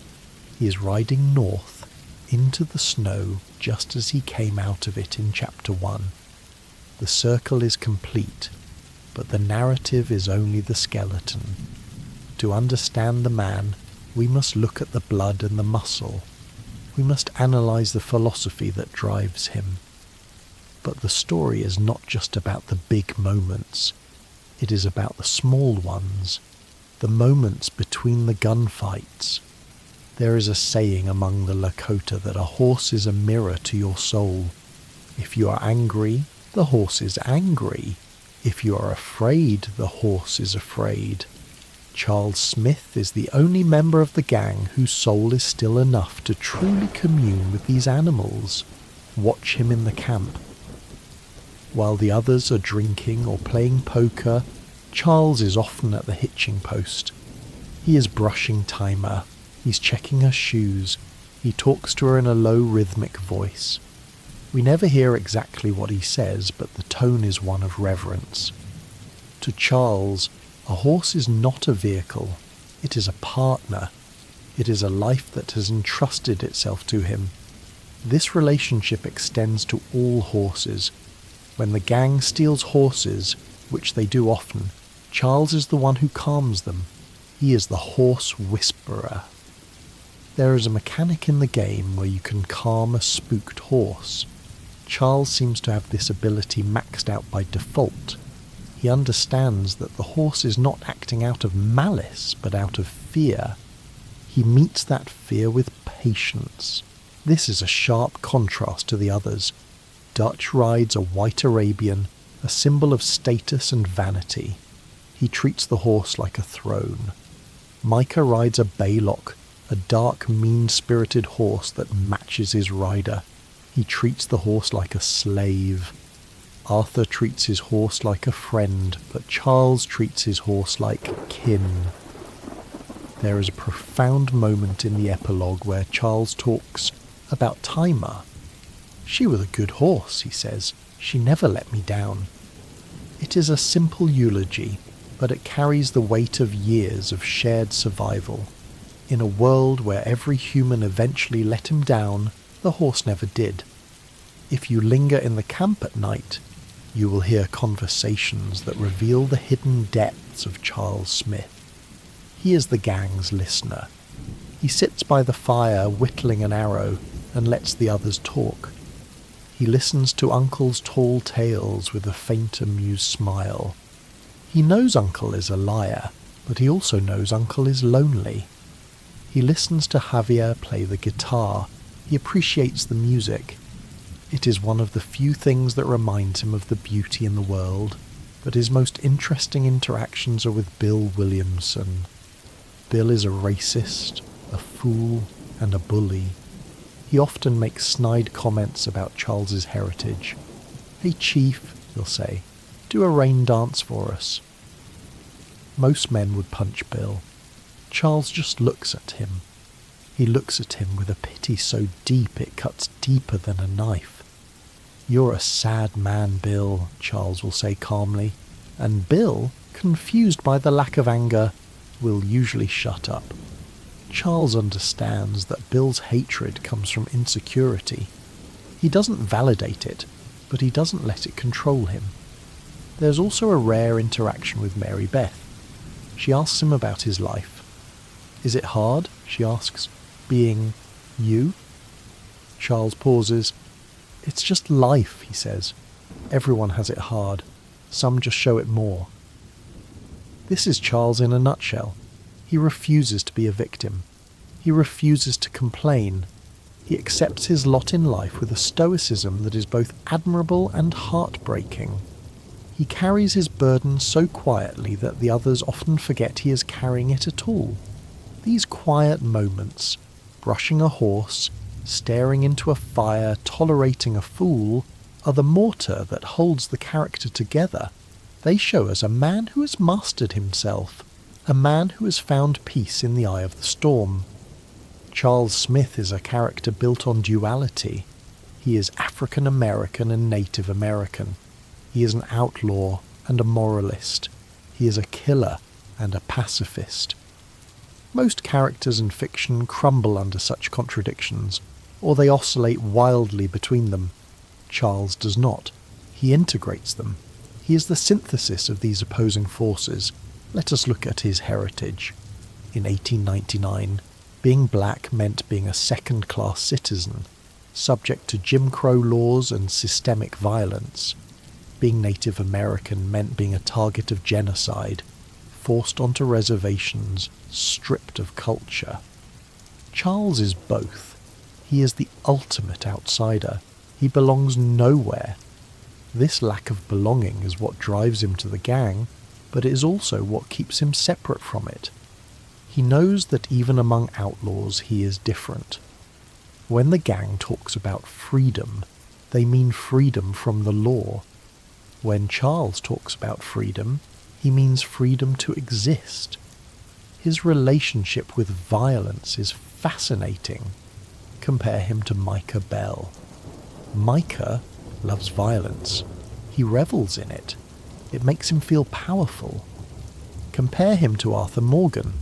He is riding north into the snow just as he came out of it in Chapter 1. The circle is complete, but the narrative is only the skeleton. To understand the man, we must look at the blood and the muscle. We must analyze the philosophy that drives him. But the story is not just about the big moments. It is about the small ones, the moments between the gunfights. There is a saying among the Lakota that a horse is a mirror to your soul. If you are angry, the horse is angry. If you are afraid, the horse is afraid. Charles Smith is the only member of the gang whose soul is still enough to truly commune with these animals. Watch him in the camp. While the others are drinking or playing poker, Charles is often at the hitching post. He is brushing Timer. He's checking her shoes. He talks to her in a low rhythmic voice. We never hear exactly what he says, but the tone is one of reverence. To Charles, a horse is not a vehicle. It is a partner. It is a life that has entrusted itself to him. This relationship extends to all horses. When the gang steals horses, which they do often, Charles is the one who calms them. He is the horse whisperer. There is a mechanic in the game where you can calm a spooked horse. Charles seems to have this ability maxed out by default. He understands that the horse is not acting out of malice, but out of fear. He meets that fear with patience. This is a sharp contrast to the others. Dutch rides a white Arabian, a symbol of status and vanity. He treats the horse like a throne. Micah rides a Baylock, a dark, mean-spirited horse that matches his rider. He treats the horse like a slave. Arthur treats his horse like a friend, but Charles treats his horse like kin. There is a profound moment in the epilogue where Charles talks about Timer. She was a good horse, he says. She never let me down. It is a simple eulogy, but it carries the weight of years of shared survival. In a world where every human eventually let him down, the horse never did. If you linger in the camp at night, you will hear conversations that reveal the hidden depths of Charles Smith. He is the gang's listener. He sits by the fire whittling an arrow and lets the others talk. He listens to Uncle's tall tales with a faint amused smile. He knows Uncle is a liar, but he also knows Uncle is lonely. He listens to Javier play the guitar. He appreciates the music. It is one of the few things that reminds him of the beauty in the world, but his most interesting interactions are with Bill Williamson. Bill is a racist, a fool, and a bully. He often makes snide comments about Charles's heritage. "Hey chief," he'll say, "do a rain dance for us." Most men would punch Bill. Charles just looks at him. He looks at him with a pity so deep it cuts deeper than a knife. "You're a sad man, Bill," Charles will say calmly, and Bill, confused by the lack of anger, will usually shut up. Charles understands that Bill's hatred comes from insecurity. He doesn't validate it, but he doesn't let it control him. There's also a rare interaction with Mary Beth. She asks him about his life. "Is it hard?" she asks, "being you?" Charles pauses. "It's just life," he says. "Everyone has it hard. Some just show it more." This is Charles in a nutshell. He refuses to be a victim. He refuses to complain. He accepts his lot in life with a stoicism that is both admirable and heartbreaking. He carries his burden so quietly that the others often forget he is carrying it at all. These quiet moments, brushing a horse, staring into a fire, tolerating a fool, are the mortar that holds the character together. They show us a man who has mastered himself, a man who has found peace in the eye of the storm. Charles Smith is a character built on duality. He is African American and Native American. He is an outlaw and a moralist. He is a killer and a pacifist. Most characters in fiction crumble under such contradictions, or they oscillate wildly between them. Charles does not. He integrates them. He is the synthesis of these opposing forces. Let us look at his heritage. In 1899, being black meant being a second-class citizen, subject to Jim Crow laws and systemic violence. Being Native American meant being a target of genocide, forced onto reservations, stripped of culture. Charles is both. He is the ultimate outsider. He belongs nowhere. This lack of belonging is what drives him to the gang, but it is also what keeps him separate from it. He knows that even among outlaws he is different. When the gang talks about freedom, they mean freedom from the law. When Charles talks about freedom, he means freedom to exist. His relationship with violence is fascinating. Compare him to Micah Bell. Micah loves violence. He revels in it. It makes him feel powerful. Compare him to Arthur Morgan.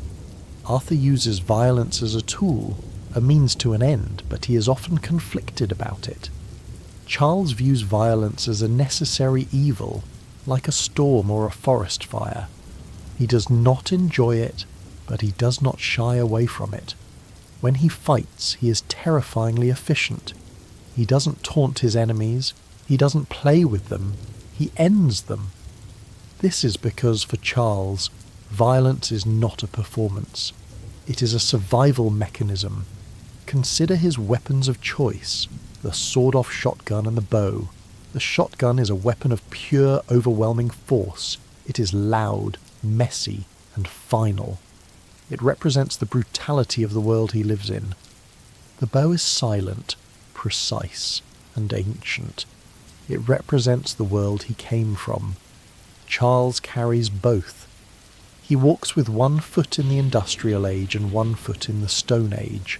Arthur uses violence as a tool, a means to an end, but he is often conflicted about it. Charles views violence as a necessary evil, like a storm or a forest fire. He does not enjoy it, but he does not shy away from it. When he fights, he is terrifyingly efficient. He doesn't taunt his enemies. He doesn't play with them. He ends them. This is because, for Charles, violence is not a performance. It is a survival mechanism. Consider his weapons of choice, the sawed-off shotgun and the bow. The shotgun is a weapon of pure, overwhelming force. It is loud, messy, and final. It represents the brutality of the world he lives in. The bow is silent, precise, and ancient. It represents the world he came from. Charles carries both. He walks with one foot in the industrial age and one foot in the Stone Age.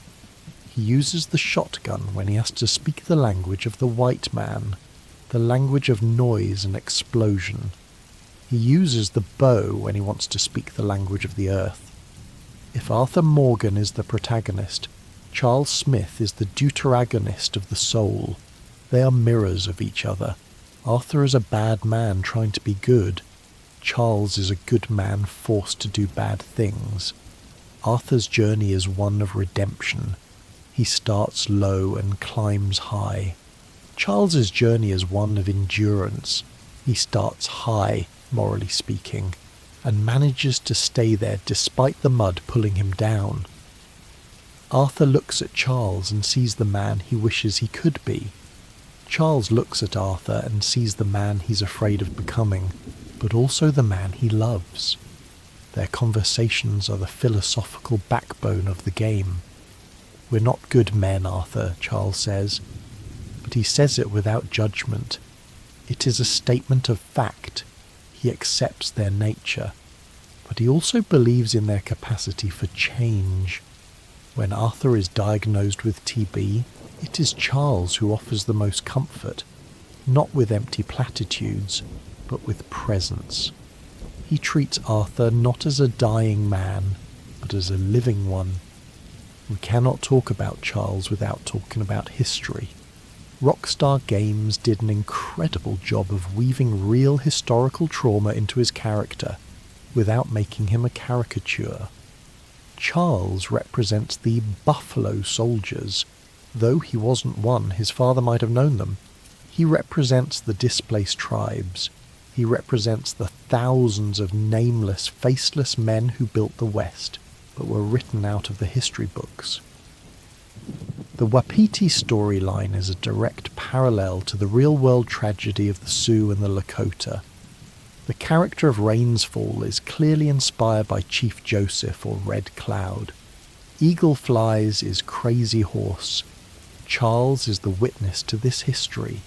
He uses the shotgun when he has to speak the language of the white man, the language of noise and explosion. He uses the bow when he wants to speak the language of the earth. If Arthur Morgan is the protagonist, Charles Smith is the deuteragonist of the soul. They are mirrors of each other. Arthur is a bad man trying to be good. Charles is a good man forced to do bad things. Arthur's journey is one of redemption. He starts low and climbs high. Charles's journey is one of endurance. He starts high, morally speaking, and manages to stay there despite the mud pulling him down. Arthur looks at Charles and sees the man he wishes he could be. Charles looks at Arthur and sees the man he's afraid of becoming, but also the man he loves. Their conversations are the philosophical backbone of the game. "We're not good men, Arthur," Charles says, but he says it without judgment. It is a statement of fact. He accepts their nature, but he also believes in their capacity for change. When Arthur is diagnosed with TB, it is Charles who offers the most comfort, not with empty platitudes, but with presence. He treats Arthur not as a dying man, but as a living one. We cannot talk about Charles without talking about history. Rockstar Games did an incredible job of weaving real historical trauma into his character, without making him a caricature. Charles represents the Buffalo Soldiers. Though he wasn't one, his father might have known them. He represents the displaced tribes. He represents the thousands of nameless, faceless men who built the West, but were written out of the history books. The Wapiti storyline is a direct parallel to the real-world tragedy of the Sioux and the Lakota. The character of Rainsfall is clearly inspired by Chief Joseph or Red Cloud. Eagle Flies is Crazy Horse. Charles is the witness to this history.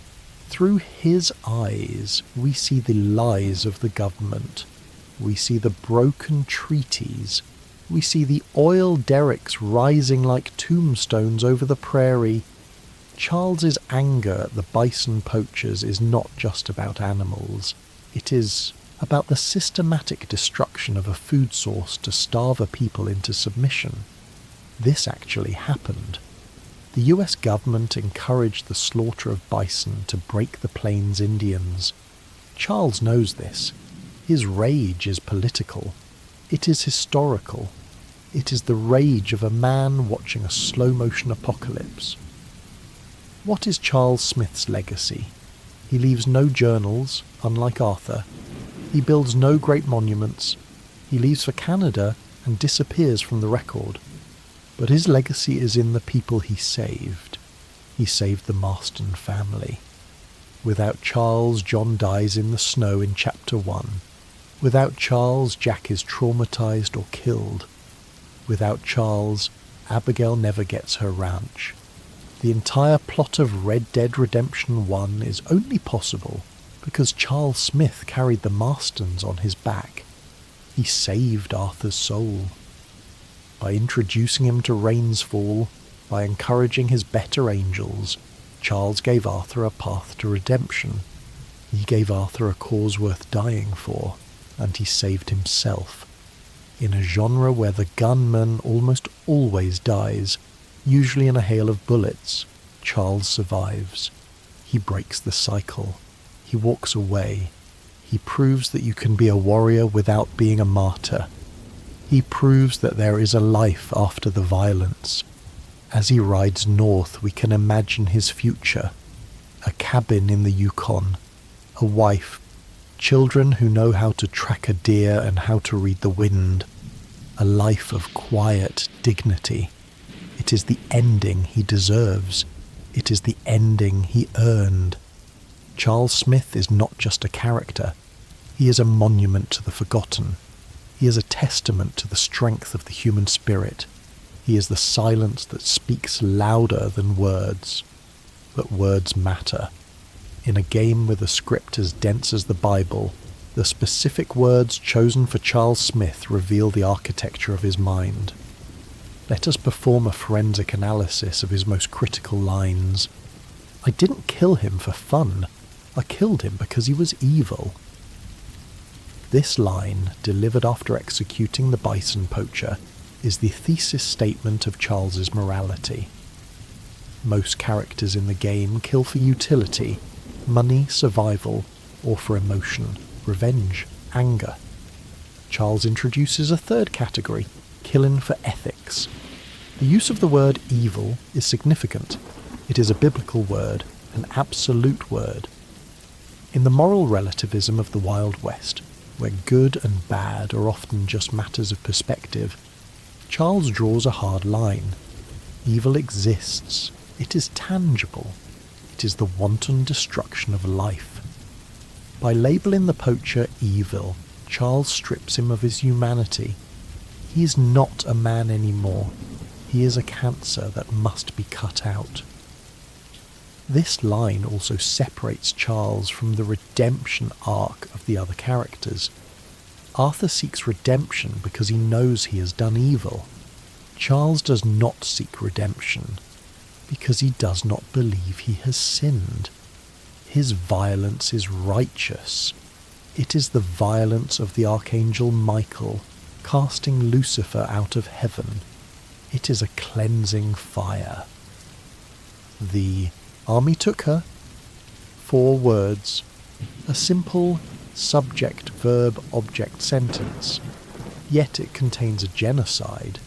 Through his eyes, we see the lies of the government. We see the broken treaties. We see the oil derricks rising like tombstones over the prairie. Charles's anger at the bison poachers is not just about animals. It is about the systematic destruction of a food source to starve a people into submission. This actually happened. The US government encouraged the slaughter of bison to break the Plains Indians. Charles knows this. His rage is political. It is historical. It is the rage of a man watching a slow-motion apocalypse. What is Charles Smith's legacy? He leaves no journals, unlike Arthur. He builds no great monuments. He leaves for Canada and disappears from the record. But his legacy is in the people he saved. He saved the Marston family. Without Charles, John dies in the snow in Chapter 1. Without Charles, Jack is traumatized or killed. Without Charles, Abigail never gets her ranch. The entire plot of Red Dead Redemption 1 is only possible because Charles Smith carried the Marstons on his back. He saved Arthur's soul. By introducing him to Rainsfall, by encouraging his better angels, Charles gave Arthur a path to redemption. He gave Arthur a cause worth dying for, and he saved himself. In a genre where the gunman almost always dies, usually in a hail of bullets, Charles survives. He breaks the cycle. He walks away. He proves that you can be a warrior without being a martyr. He proves that there is a life after the violence. As he rides north, we can imagine his future. A cabin in the Yukon, a wife, children who know how to track a deer and how to read the wind, a life of quiet dignity. It is the ending he deserves. It is the ending he earned. Charles Smith is not just a character. He is a monument to the forgotten. He is a testament to the strength of the human spirit. He is the silence that speaks louder than words. But words matter. In a game with a script as dense as the Bible, the specific words chosen for Charles Smith reveal the architecture of his mind. Let us perform a forensic analysis of his most critical lines. I didn't kill him for fun. I killed him because he was evil. This line, delivered after executing the bison poacher, is the thesis statement of Charles's morality. Most characters in the game kill for utility, money, survival, or for emotion, revenge, anger. Charles introduces a third category, killing for ethics. The use of the word evil is significant. It is a biblical word, an absolute word. In the moral relativism of the Wild West, where good and bad are often just matters of perspective, Charles draws a hard line. Evil exists. It is tangible. It is the wanton destruction of life. By labelling the poacher evil, Charles strips him of his humanity. He is not a man anymore. He He is a cancer that must be cut out. This line also separates Charles from the redemption arc of the other characters. Arthur seeks redemption because he knows he has done evil. Charles does not seek redemption because he does not believe he has sinned. His violence is righteous. It is the violence of the archangel Michael casting Lucifer out of heaven. It is a cleansing fire. The army took her. 4 words. A simple subject-verb-object sentence. Yet it contains a genocide.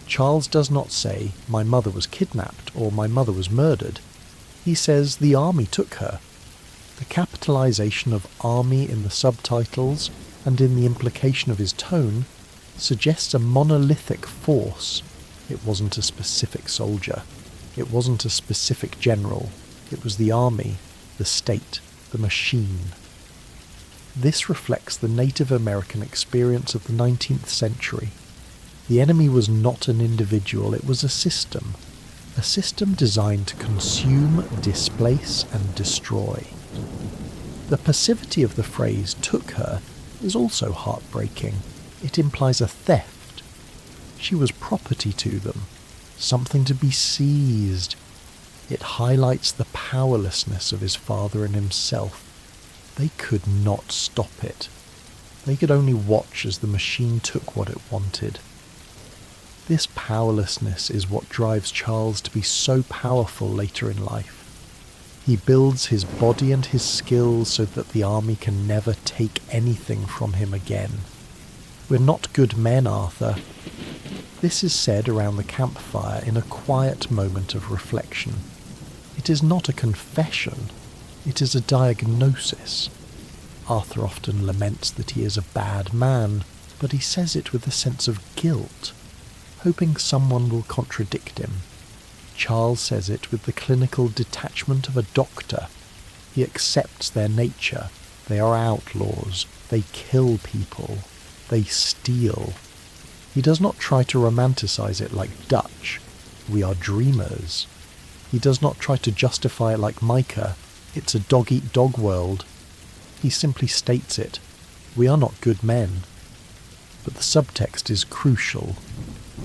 Charles does not say, my mother was kidnapped or my mother was murdered. He says, the army took her. The capitalization of army in the subtitles and in the implication of his tone suggests a monolithic force. It wasn't a specific soldier. It wasn't a specific general. It was the army, the state, the machine. This reflects the Native American experience of the 19th century. The enemy was not an individual, it was a system designed to consume, displace, and destroy. The passivity of the phrase took her is also heartbreaking. It implies a theft. She was property to them, something to be seized. It highlights the powerlessness of his father and himself. They could not stop it. They could only watch as the machine took what it wanted. This powerlessness is what drives Charles to be so powerful later in life. He builds his body and his skills so that the army can never take anything from him again. We're not good men, Arthur. This is said around the campfire in a quiet moment of reflection. It is not a confession, it is a diagnosis. Arthur often laments that he is a bad man, but he says it with a sense of guilt, hoping someone will contradict him. Charles says it with the clinical detachment of a doctor. He accepts their nature. They are outlaws. They kill people. They steal. He does not try to romanticize it like Dutch. We are dreamers. He does not try to justify it like Micah. It's a dog-eat-dog world. He simply states it. We are not good men. But the subtext is crucial.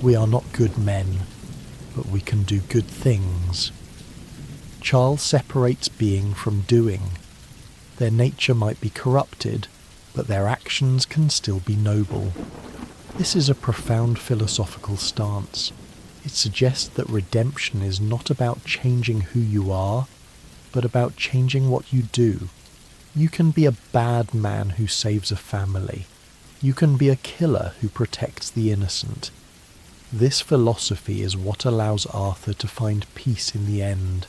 We are not good men, but we can do good things. Charles separates being from doing. Their nature might be corrupted, but their actions can still be noble. This is a profound philosophical stance. It suggests that redemption is not about changing who you are, but about changing what you do. You can be a bad man who saves a family. You can be a killer who protects the innocent. This philosophy is what allows Arthur to find peace in the end.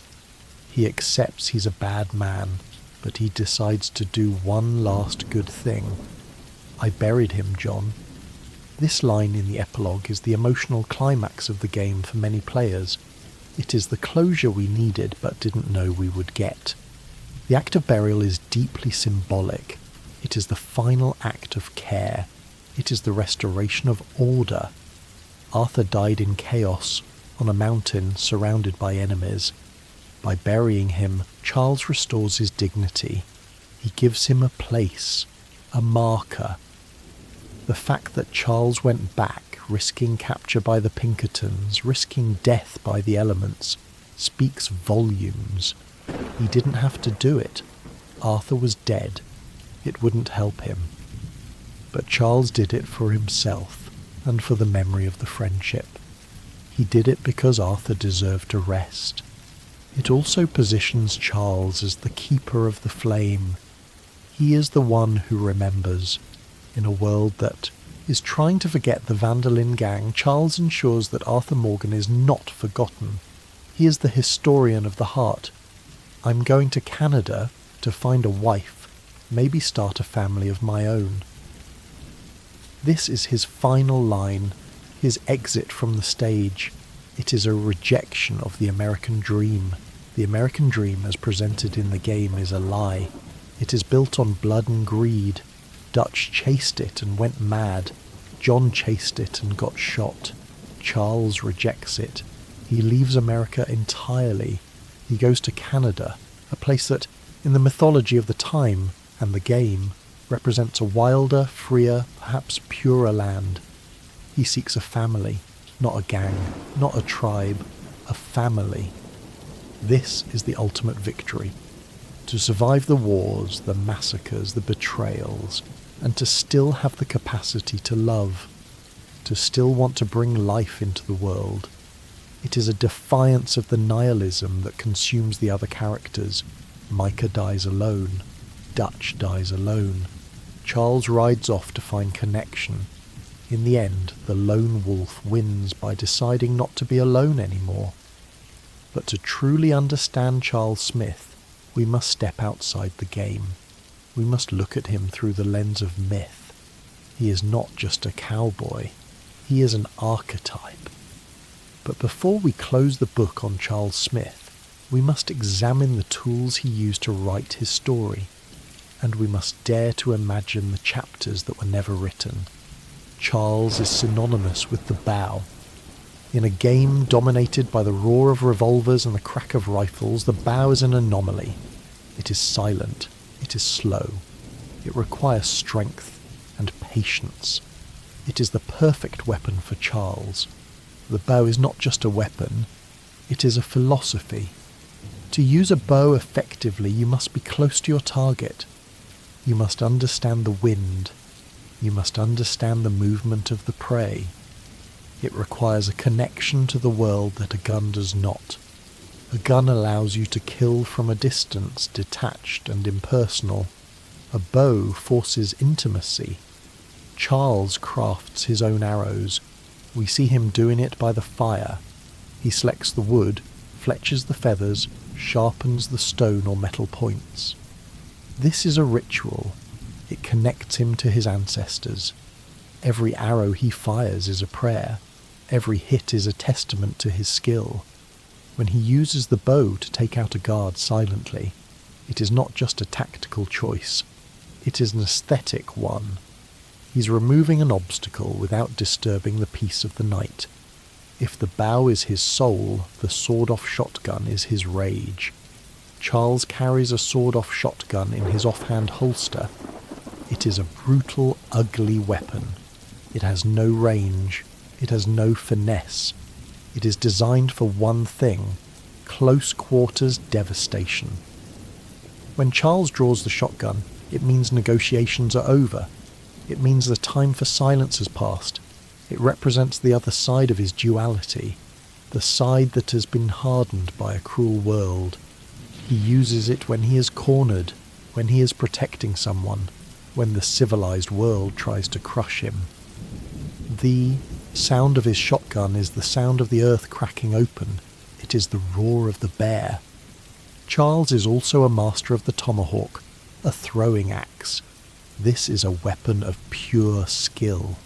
He accepts he's a bad man, but he decides to do one last good thing. I buried him, John. This line in the epilogue is the emotional climax of the game for many players. It is the closure we needed but didn't know we would get. The act of burial is deeply symbolic. It is the final act of care. It is the restoration of order. Arthur died in chaos, on a mountain surrounded by enemies. By burying him, Charles restores his dignity. He gives him a place, a marker. The fact that Charles went back, risking capture by the Pinkertons, risking death by the elements, speaks volumes. He didn't have to do it. Arthur was dead. It wouldn't help him. But Charles did it for himself, and for the memory of the friendship. He did it because Arthur deserved a rest. It also positions Charles as the keeper of the flame. He is the one who remembers. In a world that is trying to forget the Van der Linde gang, Charles ensures that Arthur Morgan is not forgotten. He is the historian of the heart. I'm going to Canada to find a wife, maybe start a family of my own. This is his final line, his exit from the stage. It is a rejection of the American dream. The American dream as presented in the game is a lie. It is built on blood and greed. Dutch chased it and went mad. John chased it and got shot. Charles rejects it. He leaves America entirely. He goes to Canada, a place that, in the mythology of the time and the game, represents a wilder, freer, perhaps purer land. He seeks a family, not a gang, not a tribe, a family. This is the ultimate victory. To survive the wars, the massacres, the betrayals, and to still have the capacity to love, to still want to bring life into the world. It is a defiance of the nihilism that consumes the other characters. Micah dies alone. Dutch dies alone. Charles rides off to find connection. In the end, the lone wolf wins by deciding not to be alone anymore. But to truly understand Charles Smith, we must step outside the game. We must look at him through the lens of myth. He is not just a cowboy. He is an archetype. But before we close the book on Charles Smith, we must examine the tools he used to write his story, and we must dare to imagine the chapters that were never written. Charles is synonymous with the bow. In a game dominated by the roar of revolvers and the crack of rifles, the bow is an anomaly. It is silent. It is slow. It requires strength and patience. It is the perfect weapon for Charles. The bow is not just a weapon, it is a philosophy. To use a bow effectively, you must be close to your target. You must understand the wind. You must understand the movement of the prey. It requires a connection to the world that a gun does not. A gun allows you to kill from a distance, detached and impersonal. A bow forces intimacy. Charles crafts his own arrows. We see him doing it by the fire. He selects the wood, fletches the feathers, sharpens the stone or metal points. This is a ritual. It connects him to his ancestors. Every arrow he fires is a prayer. Every hit is a testament to his skill. When he uses the bow to take out a guard silently, it is not just a tactical choice. It is an aesthetic one. He's removing an obstacle without disturbing the peace of the night. If the bow is his soul, the sawed-off shotgun is his rage. Charles carries a sawed-off shotgun in his offhand holster. It is a brutal, ugly weapon. It has no range. It has no finesse. It is designed for one thing: close quarters devastation. When Charles draws the shotgun, it means negotiations are over. It means the time for silence has passed. It represents the other side of his duality, the side that has been hardened by a cruel world. He uses it when he is cornered, when he is protecting someone, when the civilized world tries to crush him. The sound of his shotgun is the sound of the earth cracking open. It is the roar of the bear. Charles is also a master of the tomahawk, a throwing axe. This is a weapon of pure skill.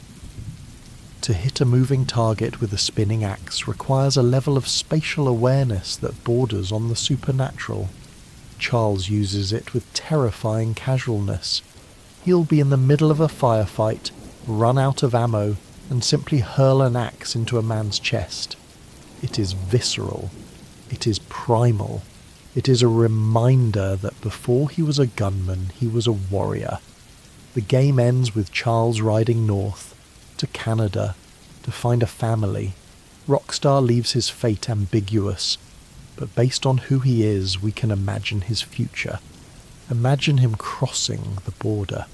To hit a moving target with a spinning axe requires a level of spatial awareness that borders on the supernatural. Charles uses it with terrifying casualness. He'll be in the middle of a firefight, run out of ammo, and simply hurl an axe into a man's chest. It is visceral. It is primal. It is a reminder that before he was a gunman, he was a warrior. The game ends with Charles riding north, to Canada, to find a family. Rockstar leaves his fate ambiguous, but based on who he is, we can imagine his future. Imagine him crossing the border.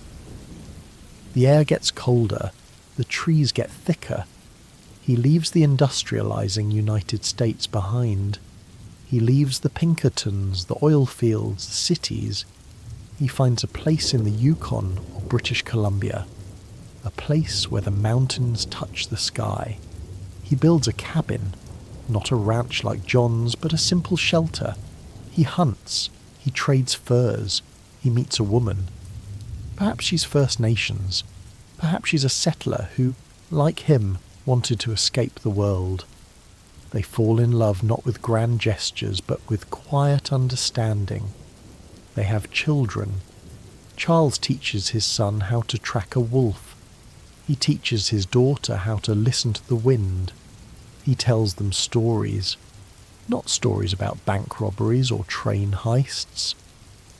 The air gets colder, the trees get thicker. He leaves the industrializing United States behind. He leaves the Pinkertons, the oil fields, the cities. He finds a place in the Yukon or British Columbia, a place where the mountains touch the sky. He builds a cabin, not a ranch like John's, but a simple shelter. He hunts, he trades furs, he meets a woman. Perhaps she's First Nations. Perhaps she's a settler who, like him, wanted to escape the world. They fall in love not with grand gestures, but with quiet understanding. They have children. Charles teaches his son how to track a wolf. He teaches his daughter how to listen to the wind. He tells them stories, not stories about bank robberies or train heists.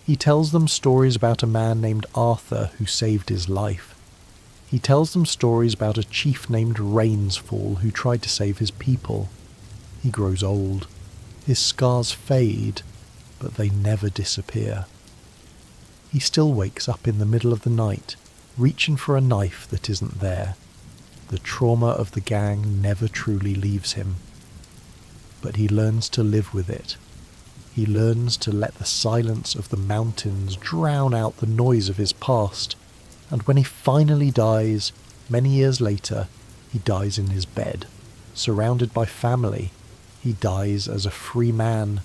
He tells them stories about a man named Arthur who saved his life. He tells them stories about a chief named Rainsfall who tried to save his people. He grows old. His scars fade, but they never disappear. He still wakes up in the middle of the night, reaching for a knife that isn't there. The trauma of the gang never truly leaves him. But he learns to live with it. He learns to let the silence of the mountains drown out the noise of his past, and when he finally dies, many years later, he dies in his bed, surrounded by family. He dies as a free man.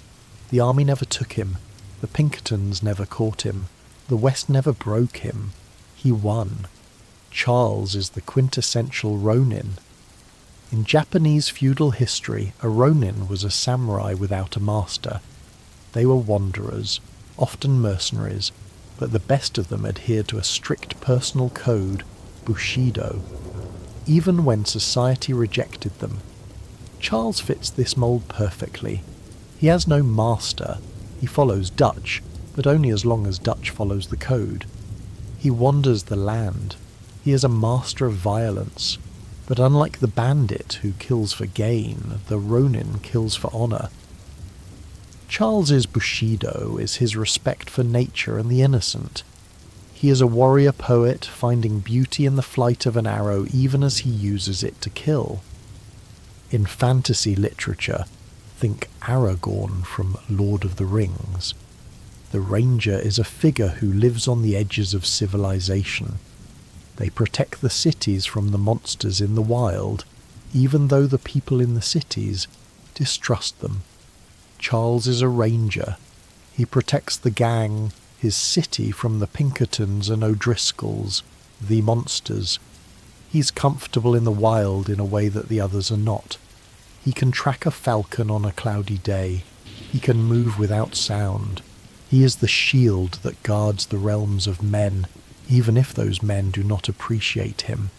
The army never took him. The Pinkertons never caught him. The West never broke him. He won. Charles is the quintessential Ronin. In Japanese feudal history, a Ronin was a samurai without a master. They were wanderers, often mercenaries, but the best of them adhered to a strict personal code, Bushido, even when society rejected them. Charles fits this mold perfectly. He has no master. He follows Dutch, but only as long as Dutch follows the code. He wanders the land. He is a master of violence. But unlike the bandit who kills for gain, the Ronin kills for honour. Charles's Bushido is his respect for nature and the innocent. He is a warrior poet finding beauty in the flight of an arrow even as he uses it to kill. In fantasy literature, think Aragorn from Lord of the Rings. The ranger is a figure who lives on the edges of civilization. They protect the cities from the monsters in the wild, even though the people in the cities distrust them. Charles is a ranger. He protects the gang, his city, from the Pinkertons and O'Driscolls, the monsters. He's comfortable in the wild in a way that the others are not. He can track a falcon on a cloudy day. He can move without sound. He is the shield that guards the realms of men, even if those men do not appreciate him.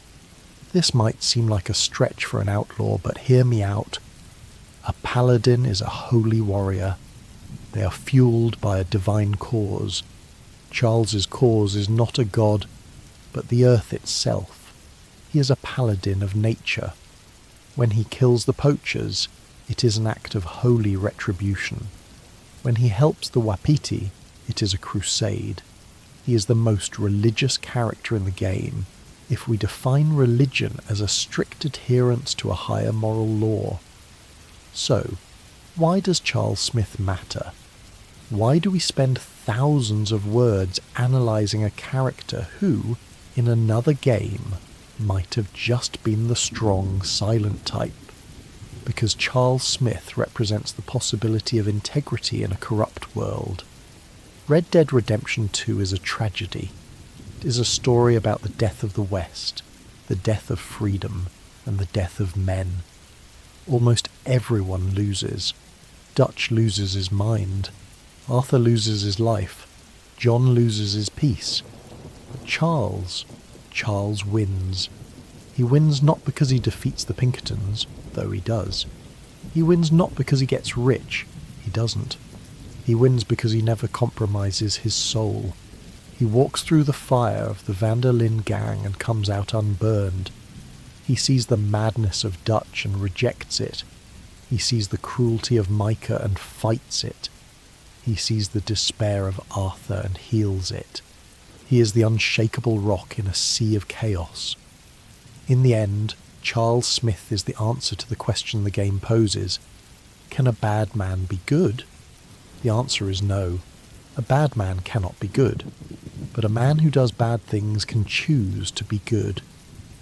This might seem like a stretch for an outlaw, but hear me out. A paladin is a holy warrior. They are fueled by a divine cause. Charles's cause is not a god, but the earth itself. He is a paladin of nature. When he kills the poachers, it is an act of holy retribution. When he helps the Wapiti, it is a crusade. He is the most religious character in the game, if we define religion as a strict adherence to a higher moral law. So, why does Charles Smith matter? Why do we spend thousands of words analysing a character who, in another game, might have just been the strong, silent type? Because Charles Smith represents the possibility of integrity in a corrupt world. Red Dead Redemption 2 is a tragedy. It is a story about the death of the West, the death of freedom, and the death of men. Almost everyone loses. Dutch loses his mind. Arthur loses his life. John loses his peace. But Charles wins. He wins not because he defeats the Pinkertons, though he does. He wins not because he gets rich. He doesn't. He wins because he never compromises his soul. He walks through the fire of the Van der Linde gang and comes out unburned. He sees the madness of Dutch and rejects it. He sees the cruelty of Micah and fights it. He sees the despair of Arthur and heals it. He is the unshakable rock in a sea of chaos. In the end, Charles Smith is the answer to the question the game poses. Can a bad man be good? The answer is no. A bad man cannot be good. But a man who does bad things can choose to be good.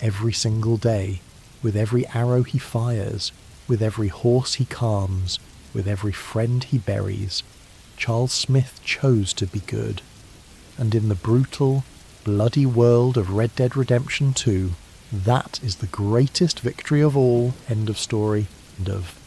Every single day, with every arrow he fires, with every horse he calms, with every friend he buries, Charles Smith chose to be good. And in the brutal, bloody world of Red Dead Redemption 2, that is the greatest victory of all. End of story. End of